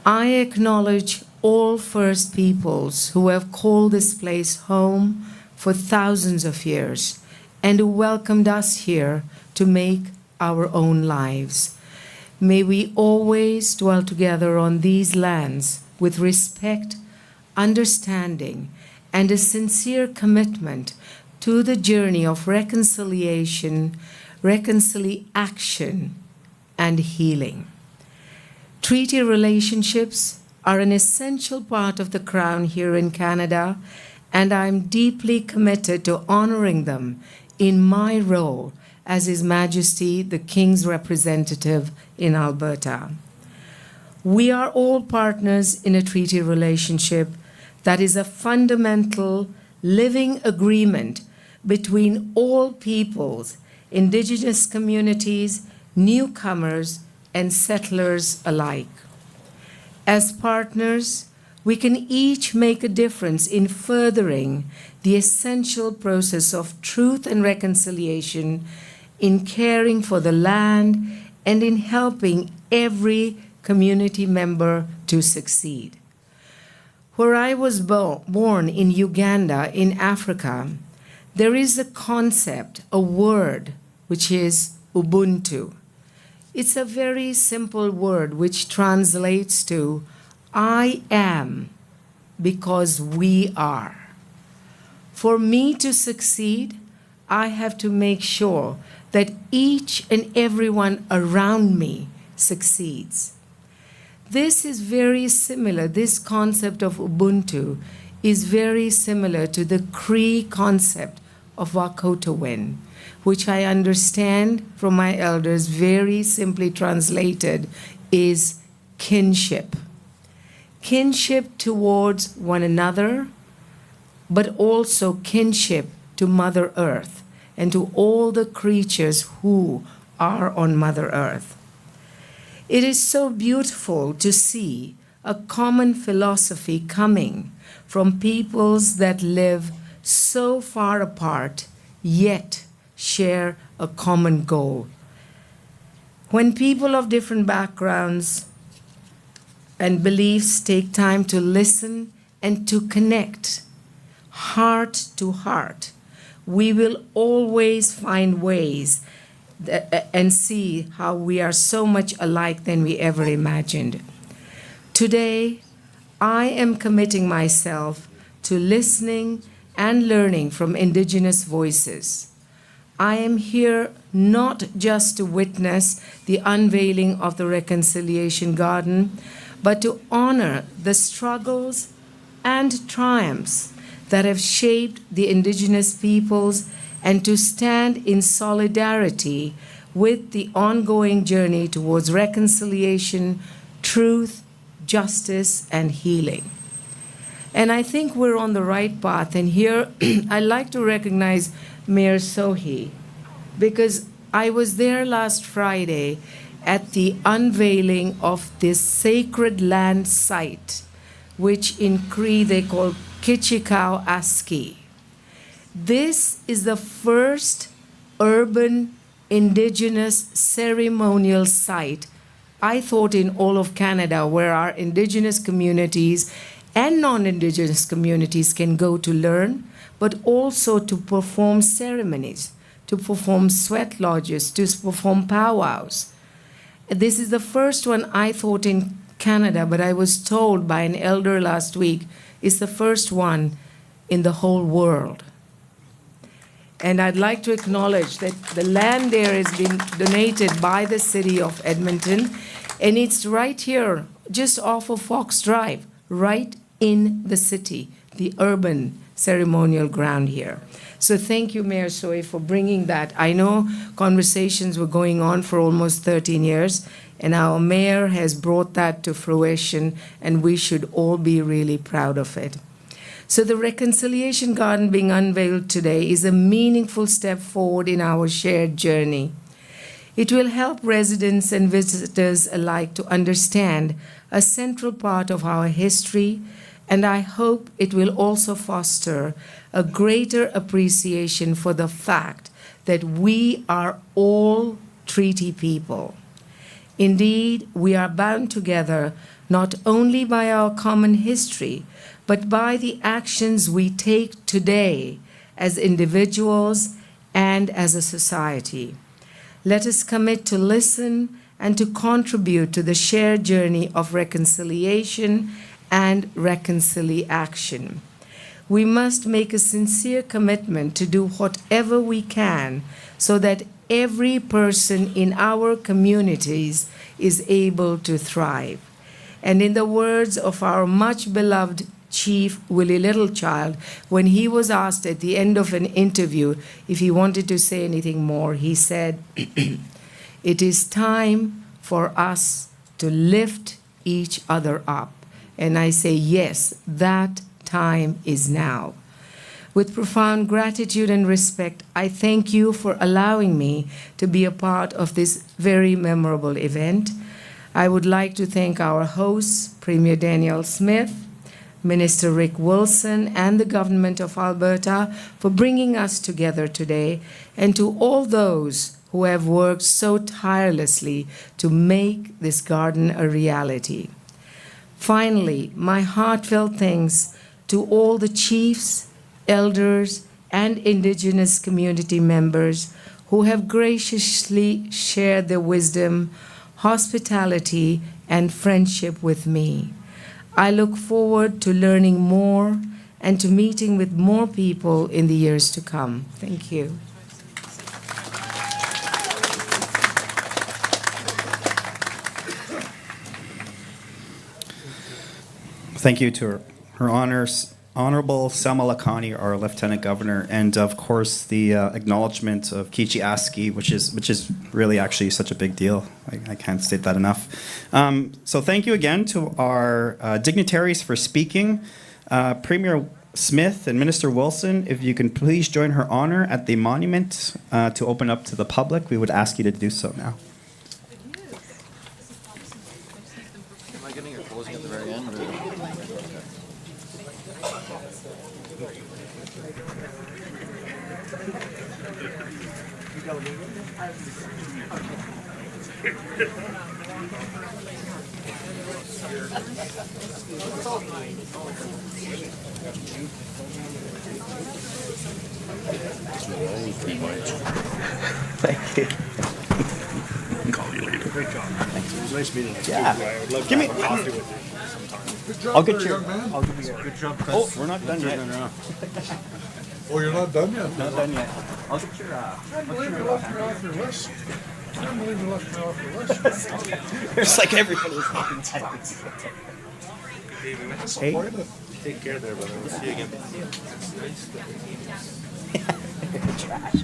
I acknowledge all First Peoples who have called this place home for thousands of years and who welcomed us here to make our own lives. May we always dwell together on these lands with respect, understanding, and a sincere commitment to the journey of reconciliation, reconciliation, and healing. Treaty relationships are an essential part of the Crown here in Canada, and I'm deeply committed to honoring them in my role as His Majesty the King's representative in Alberta. We are all partners in a treaty relationship that is a fundamental living agreement between all peoples, Indigenous communities, newcomers, and settlers alike. As partners, we can each make a difference in furthering the essential process of truth and reconciliation, in caring for the land, and in helping every community member to succeed. Where I was born in Uganda, in Africa, there is a concept, a word, which is Ubuntu. It's a very simple word which translates to I am because we are. For me to succeed, I have to make sure that each and everyone around me succeeds. This is very similar, this concept of Ubuntu is very similar to the Cree concept of Wakotowin, which I understand from my elders, very simply translated, is kinship. Kinship towards one another, but also kinship to Mother Earth and to all the creatures who are on Mother Earth. It is so beautiful to see a common philosophy coming from peoples that live so far apart, yet share a common goal. When people of different backgrounds and beliefs take time to listen and to connect heart to heart, we will always find ways and see how we are so much alike than we ever imagined. Today, I am committing myself to listening and learning from Indigenous voices. I am here not just to witness the unveiling of the Reconciliation Garden, but to honor the struggles and triumphs that have shaped the Indigenous peoples and to stand in solidarity with the ongoing journey towards reconciliation, truth, justice, and healing. And I think we're on the right path. And here, I'd like to recognize Mayor Sohi, because I was there last Friday at the unveiling of this sacred land site, which in Cree they call Kichikau Aski. This is the first urban Indigenous ceremonial site, I thought, in all of Canada, where our Indigenous communities and non-Indigenous communities can go to learn, but also to perform ceremonies, to perform sweat lodges, to perform powwows. This is the first one, I thought, in Canada, but I was told by an elder last week, it's the first one in the whole world. And I'd like to acknowledge that the land there has been donated by the city of Edmonton, and it's right here, just off of Fox Drive, right in the city, the urban ceremonial ground here. So thank you, Mayor Soy, for bringing that. I know conversations were going on for almost 13 years, and our mayor has brought that to fruition, and we should all be really proud of it. So the Reconciliation Garden being unveiled today is a meaningful step forward in our shared journey. It will help residents and visitors alike to understand a central part of our history, and I hope it will also foster a greater appreciation for the fact that we are all treaty people. Indeed, we are bound together not only by our common history, but by the actions we take today as individuals and as a society. Let us commit to listen and to contribute to the shared journey of reconciliation and reconciliation. We must make a sincere commitment to do whatever we can so that every person in our communities is able to thrive. And in the words of our much beloved Chief Willie Littlechild, when he was asked at the end of an interview if he wanted to say anything more, he said, "It is time for us to lift each other up." And I say, yes, that time is now. With profound gratitude and respect, I thank you for allowing me to be a part of this very memorable event. I would like to thank our hosts, Premier Daniel Smith, Minister Rick Wilson, and the Government of Alberta for bringing us together today, and to all those who have worked so tirelessly to make this garden a reality. Finally, my heartfelt thanks to all the chiefs, elders, and Indigenous community members who have graciously shared their wisdom, hospitality, and friendship with me. I look forward to learning more and to meeting with more people in the years to come. Thank you. Thank you to Her Honorable Selma Lakhani, our Lieutenant Governor, and of course the acknowledgement of Kichi Aski, which is really actually such a big deal. I can't state that enough. So thank you again to our dignitaries for speaking. Premier Smith and Minister Wilson, if you can please join Her Honor at the monument to open up to the public, we would ask you to do so now. Am I getting your closing at the very end? Thank you. Call you later. Great job. It was nice meeting you. Yeah. I would love Give to me- have coffee with you sometime. I'll get you. I'll give you. Good job, Chris. Oh, we're not done yet. Oh, you're not done yet? Not done yet. I'll get your. I can't believe you left me off your list. I can't believe you left me off your list. It's like everybody's fucking tense. Hey. Take care there, brother. We'll see you again. Trash.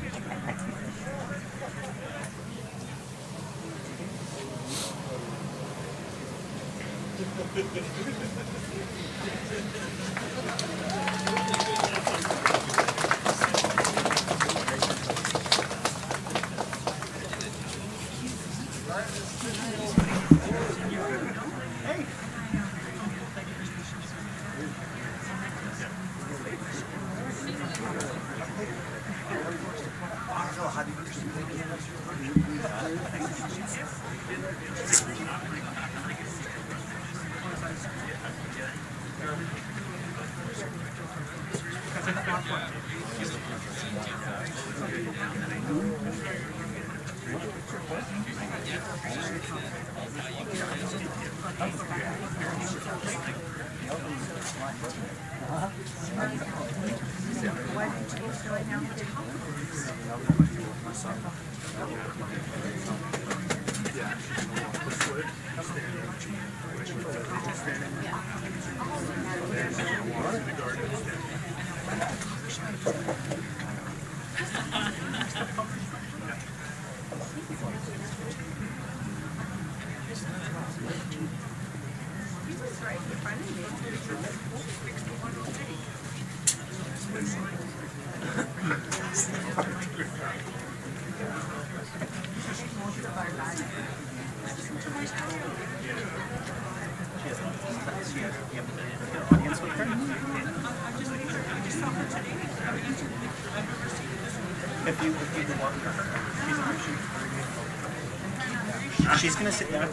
She's gonna sit down.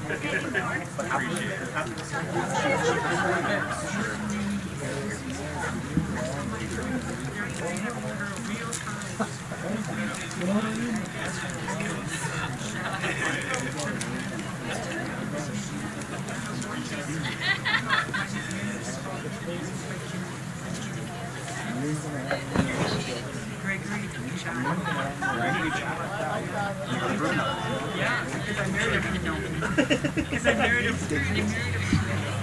Because I married him.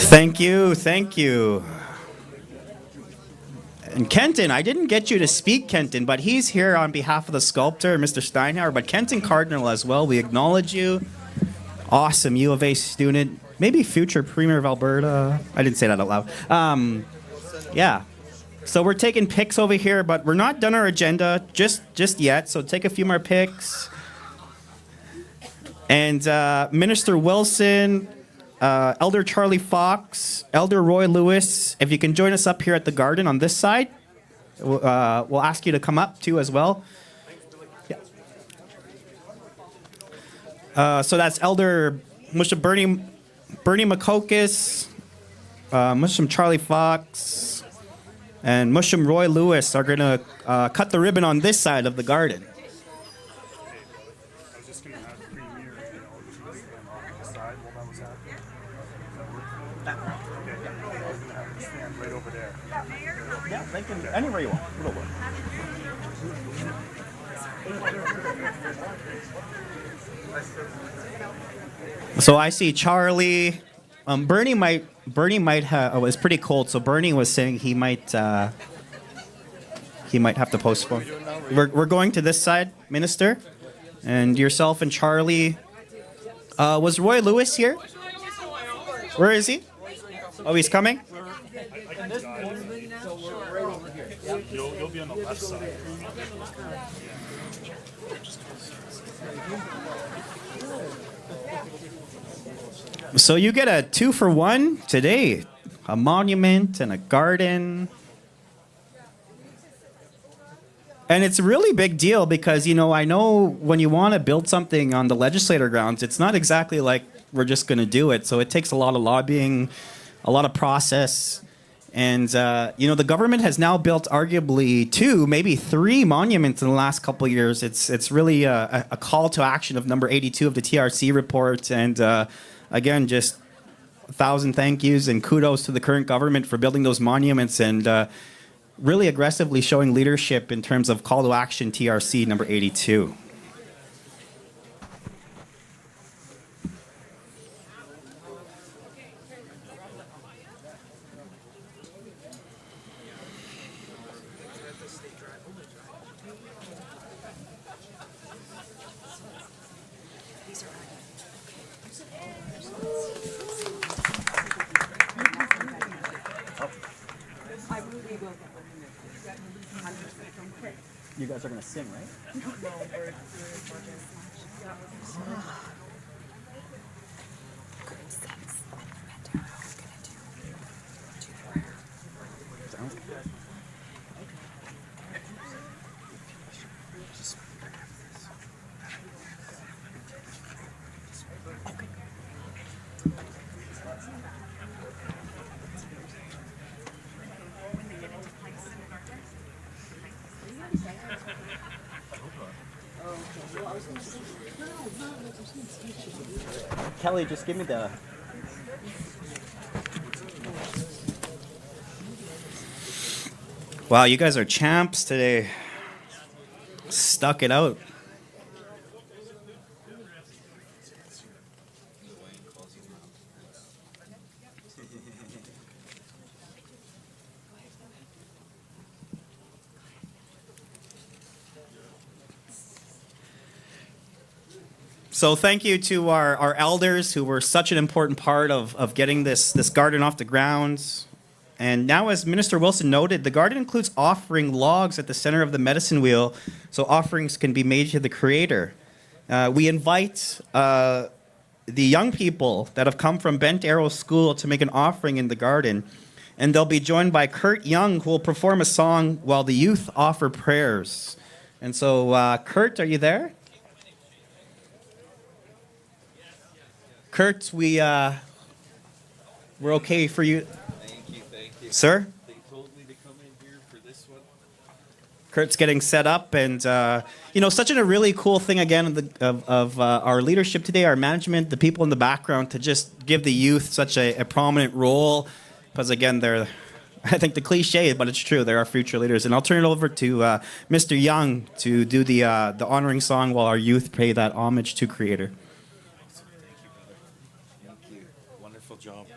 Thank you, thank you. And Kenton, I didn't get you to speak, Kenton, but he's here on behalf of the sculptor, Mr. Steinhauer, but Kenton Cardinal as well. We acknowledge you. Awesome U of A student, maybe future Premier of Alberta. I didn't say that out loud. Yeah. So we're taking pics over here, but we're not done our agenda just yet. So take a few more pics. And Minister Wilson, Elder Charlie Fox, Elder Roy Lewis, if you can join us up here at the garden on this side, we'll ask you to come up too as well. Yeah. So that's Elder Musham Bernie Makokis, Musham Charlie Fox, and Musham Roy Lewis are going to cut the ribbon on this side of the garden. Yeah, they can, anywhere you want. It'll work. So I see Charlie. Bernie might have. Oh, it's pretty cold. So Bernie was saying he might have to postpone. We're going to this side, Minister, and yourself and Charlie. Was Roy Lewis here? Where is he? Oh, he's coming. You'll be on the left side. So you get a 2-for-1 today. A monument and a garden. And it's a really big deal because, you know, I know when you want to build something on the legislator grounds, it's not exactly like we're just going to do it. So it takes a lot of lobbying, a lot of process. And, you know, the government has now built arguably 2, maybe 3 monuments in the last couple of years. It's really a call to action of number 82 of the TRC report. And, again, just 1,000 thank yous and kudos to the current government for building those monuments and really aggressively showing leadership in terms of call to action TRC number 82. You guys are going to sing, right? Kelly, just give me the... Wow, you guys are champs today. Stuck it out. So thank you to our elders who were such an important part of getting this garden off the ground. And now, as Minister Wilson noted, the garden includes offering logs at the center of the medicine wheel, so offerings can be made to the Creator. We invite the young people that have come from Bent Arrow School to make an offering in the garden. And they'll be joined by Kurt Young, who will perform a song while the youth offer prayers. And so, Kurt, are you there? Kurt, we're okay for you. Thank you. Sir? They told me to come in here for this one. Kurt's getting set up, and such a really cool thing again of our leadership today, our management, the people in the background, to just give the youth such a prominent role, because again, they're, I think the cliche, but it's true, they're our future leaders. And I'll turn it over to Mr. Young to do the honoring song while our youth pay that homage to Creator. Thank you. Wonderful job.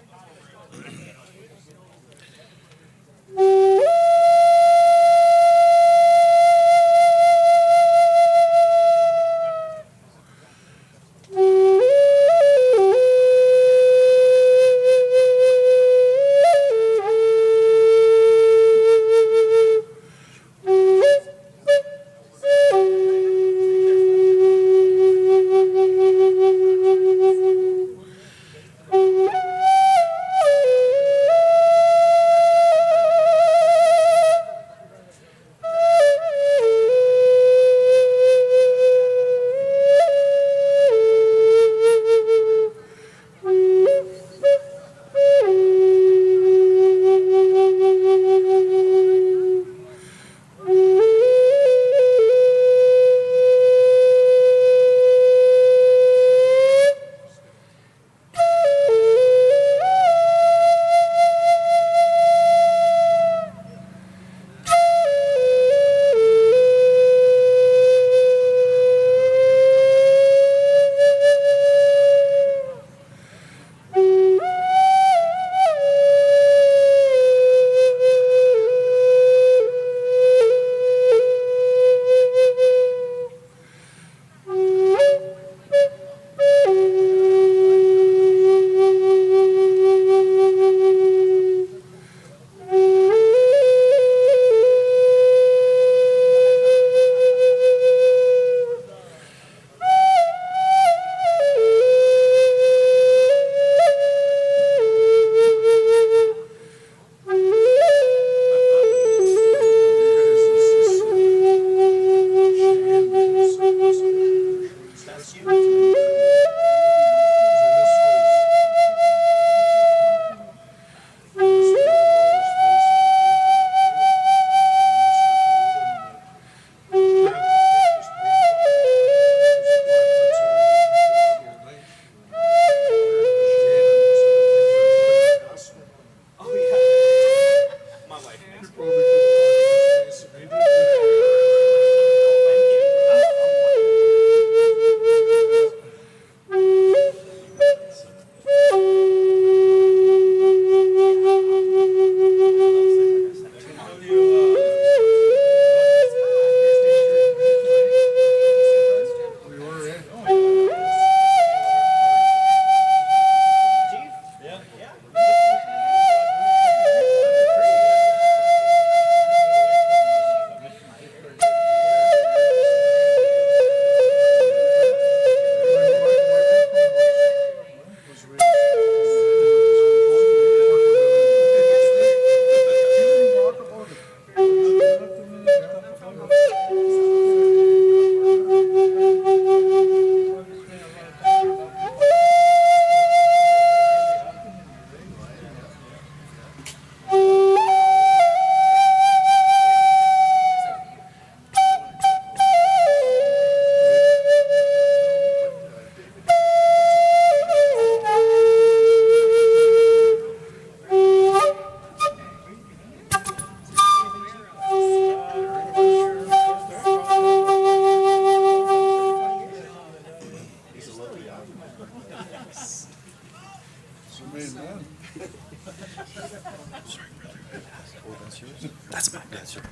That's mine. That's yours.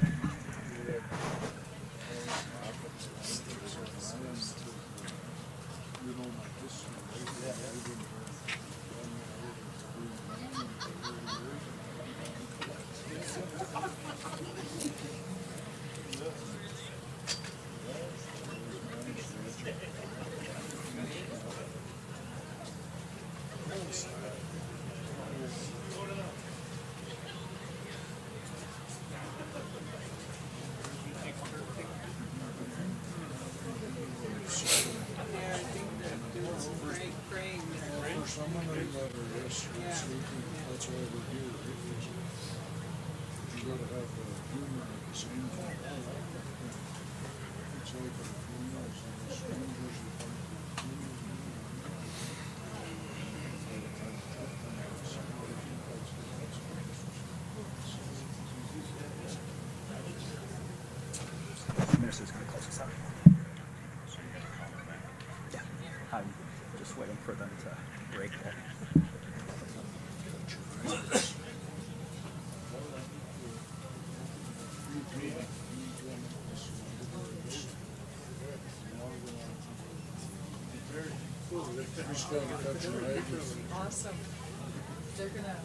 That's why we're here, right? You gotta have humor at the same time. It's like a funeral, so the strangers you find Minister's going to close us out. Yeah, I'm just waiting for them to break there. Awesome. They're gonna.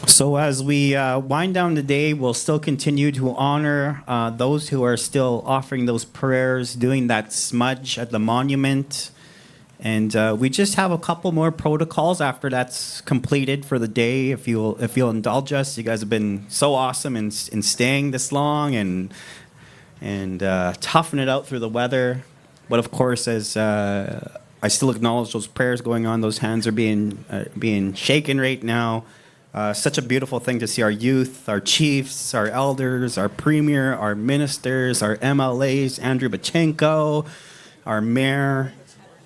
So as we wind down the day, we'll still continue to honor those who are still offering those prayers, doing that smudge at the monument. And we just have a couple more protocols after that's completed for the day. If you'll indulge us, you guys have been so awesome in staying this long and toughing it out through the weather. But of course, as I still acknowledge those prayers going on, those hands are being shaken right now. Such a beautiful thing to see our youth, our chiefs, our elders, our premier, our ministers, our MLAs, Andrew Bachenko, our mayor,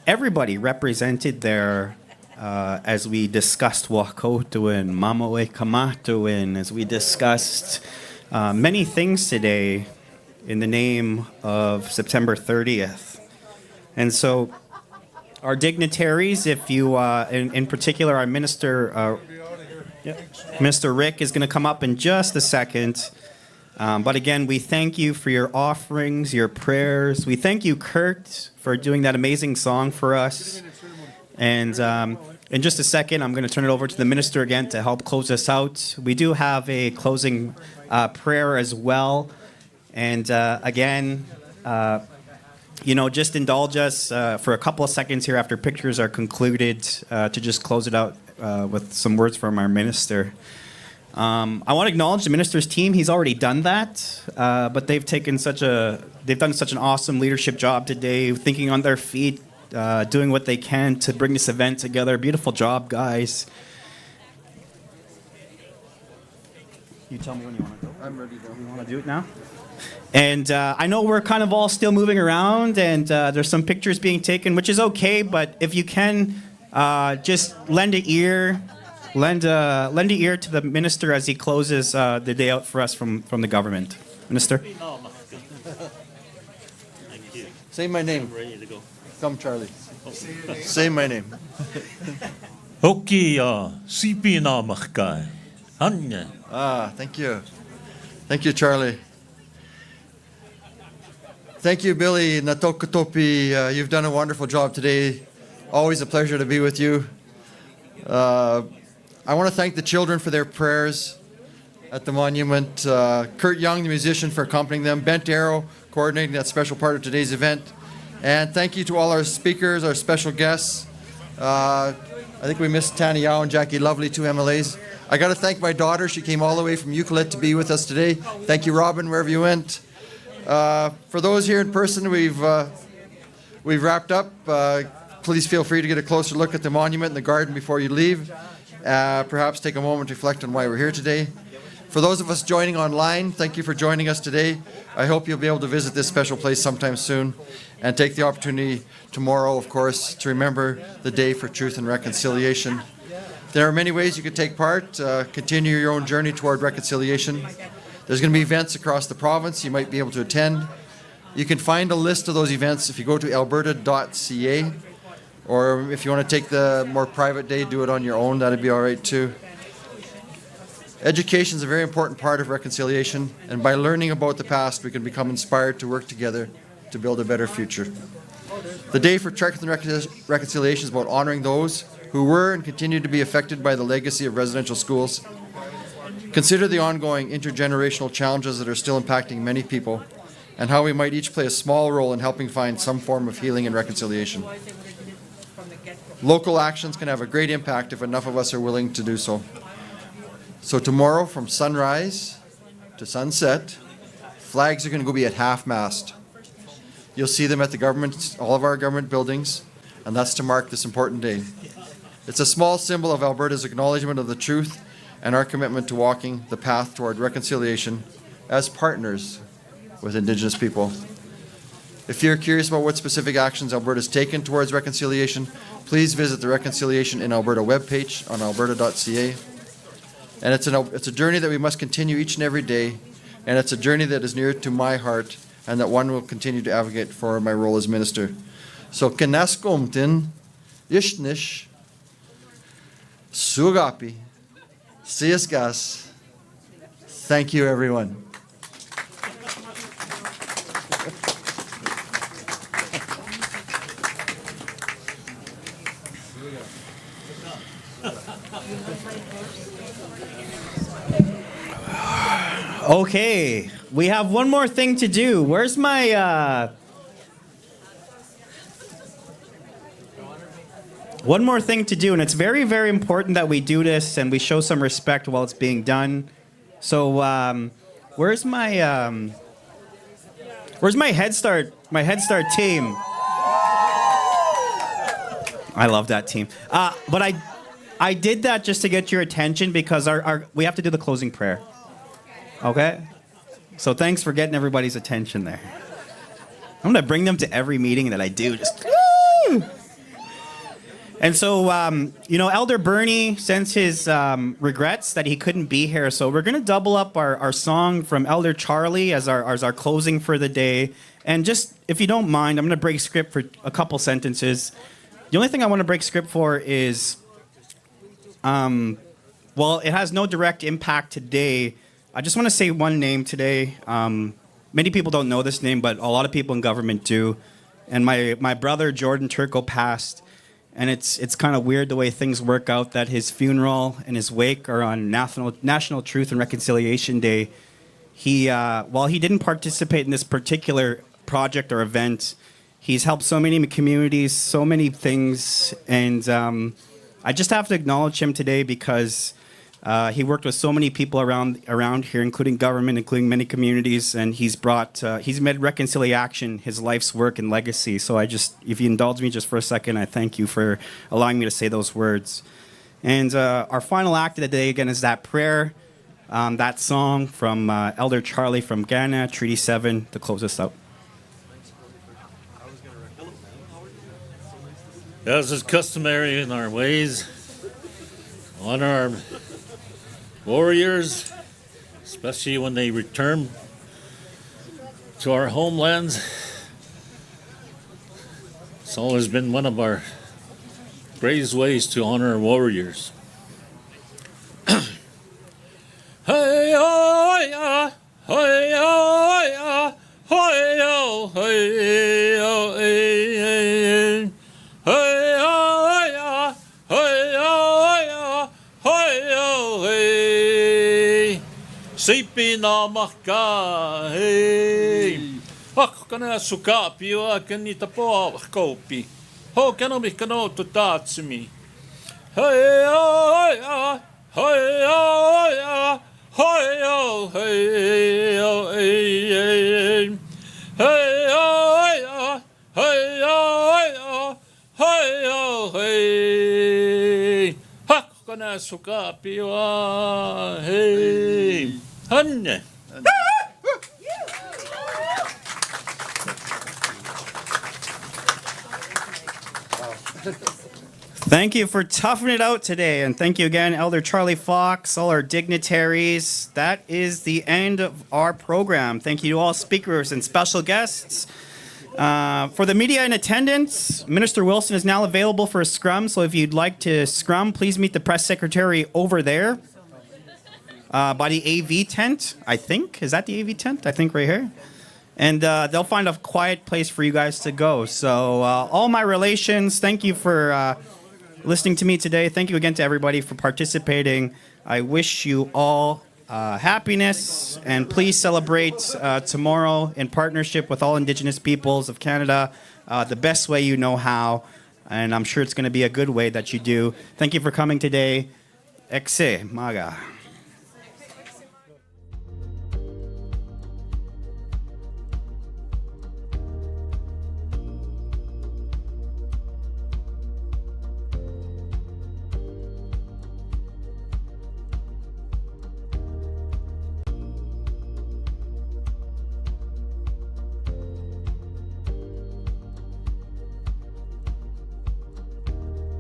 everybody represented there as we discussed Wakotuin, Mamawe Kamatuin, as we discussed many things today in the name of September 30th. And so our dignitaries, if you, in particular our minister, Mr. Rick is going to come up in just a second. But again, we thank you for your offerings, your prayers. We thank you, Kurt, for doing that amazing song for us. And in just a second, I'm going to turn it over to the minister again to help close us out. We do have a closing prayer as well. And again, just indulge us for a couple of seconds here after pictures are concluded to just close it out with some words from our minister. I want to acknowledge the minister's team. He's already done that, but they've done such an awesome leadership job today, thinking on their feet, doing what they can to bring this event together. Beautiful job, guys. You tell me when you want to go. I'm ready to go. You want to do it now? And I know we're kind of all still moving around, and there's some pictures being taken, which is okay. But if you can, just lend an ear to the minister as he closes the day out for us from the government. Minister. Say my name. I'm ready to go. Come, Charlie. Say my name. Hoki sipi na machkai. Hanya. Thank you. Thank you, Charlie. Thank you, Billy Natokatopi. You've done a wonderful job today. Always a pleasure to be with you. I want to thank the children for their prayers at the monument. Kurt Young, the musician, for accompanying them. Bent Arrow, coordinating that special part of today's event. And thank you to all our speakers, our special guests. I think we missed Tanya Yao and Jackie Lovely, two MLAs. I got to thank my daughter. She came all the way from Euclid to be with us today. Thank you, Robin, wherever you went. For those here in person, we've wrapped up. Please feel free to get a closer look at the monument and the garden before you leave. Perhaps take a moment to reflect on why we're here today. For those of us joining online, thank you for joining us today. I hope you'll be able to visit this special place sometime soon and take the opportunity tomorrow, of course, to remember the Day for Truth and Reconciliation. There are many ways you can take part. Continue your own journey toward reconciliation. There's going to be events across the province you might be able to attend. You can find a list of those events if you go to alberta.ca, or if you want to take the more private day, do it on your own. That'd be all right too. Education is a very important part of reconciliation, and by learning about the past, we can become inspired to work together to build a better future. The Day for Truth and Reconciliation is about honoring those who were and continue to be affected by the legacy of residential schools. Consider the ongoing intergenerational challenges that are still impacting many people, and how we might each play a small role in helping find some form of healing and reconciliation. Local actions can have a great impact if enough of us are willing to do so. So tomorrow, from sunrise to sunset, flags are going to be at half-mast. You'll see them at all of our government buildings, and that's to mark this important day. It's a small symbol of Alberta's acknowledgement of the truth and our commitment to walking the path toward reconciliation as partners with Indigenous people. If you're curious about what specific actions Alberta's taken towards reconciliation, please visit the Reconciliation in Alberta webpage on alberta.ca. And it's a journey that we must continue each and every day, and it's a journey that is near to my heart, and that one will continue to advocate for my role as minister. So, Kenaskomtin, Ishnish, Sugapi, Siasgas. Thank you, everyone. Okay, we have one more thing to do. Where's my one more thing to do, and it's very, very important that we do this and we show some respect while it's being done. So, where's my Head Start team? I love that team. But I did that just to get your attention because we have to do the closing prayer. Okay? So thanks for getting everybody's attention there. I'm going to bring them to every meeting that I do. Just woo! And so, Elder Bernie sends his regrets that he couldn't be here. So we're going to double up our song from Elder Charlie as our closing for the day. And just, if you don't mind, I'm going to break script for a couple sentences. The only thing I want to break script for is, it has no direct impact today. I just want to say one name today. Many people don't know this name, but a lot of people in government do. And my brother, Jordan Turco, passed. And it's kind of weird the way things work out that his funeral and his wake are on National Truth and Reconciliation Day. While he didn't participate in this particular project or event, he's helped so many communities, so many things. And I just have to acknowledge him today because he worked with so many people around here, including government, including many communities, and he's made reconciliation his life's work and legacy. So if you indulge me just for a second, I thank you for allowing me to say those words. And our final act of the day, again, is that prayer, that song from Elder Charlie from Ghana, Treaty 7, to close us out. As is customary in our ways, honor our warriors, especially when they return to our homelands. It's always been one of our greatest ways to honor our warriors. Hey, oh, yeah. Hey, oh, yeah. Hey, oh, hey, oh, hey, hey. Hey, oh, yeah. Hey, oh, yeah. Hey, oh, hey. Sipi na maka, hey. Ako kana suka piwa kanita po kopi. Ho kano mi kano to tatsumi. Hey, oh, yeah. Hey, oh, yeah. Hey, oh, hey, oh, hey, hey. Hey, oh, yeah. Hey, oh, yeah. Hey, oh, hey. Ako kana suka piwa, hey. Hanne. Thank you for toughing it out today. And thank you again, Elder Charlie Fox, all our dignitaries. That is the end of our program. Thank you to all speakers and special guests. For the media in attendance, Minister Wilson is now available for a scrum. So if you'd like to scrum, please meet the press secretary over there by the AV tent, I think. Is that the AV tent? I think right here. And they'll find a quiet place for you guys to go. So all my relations, thank you for listening to me today. Thank you again to everybody for participating. I wish you all happiness, and please celebrate tomorrow in partnership with all Indigenous peoples of Canada the best way you know how. And I'm sure it's going to be a good way that you do. Thank you for coming today. Exe, Maga.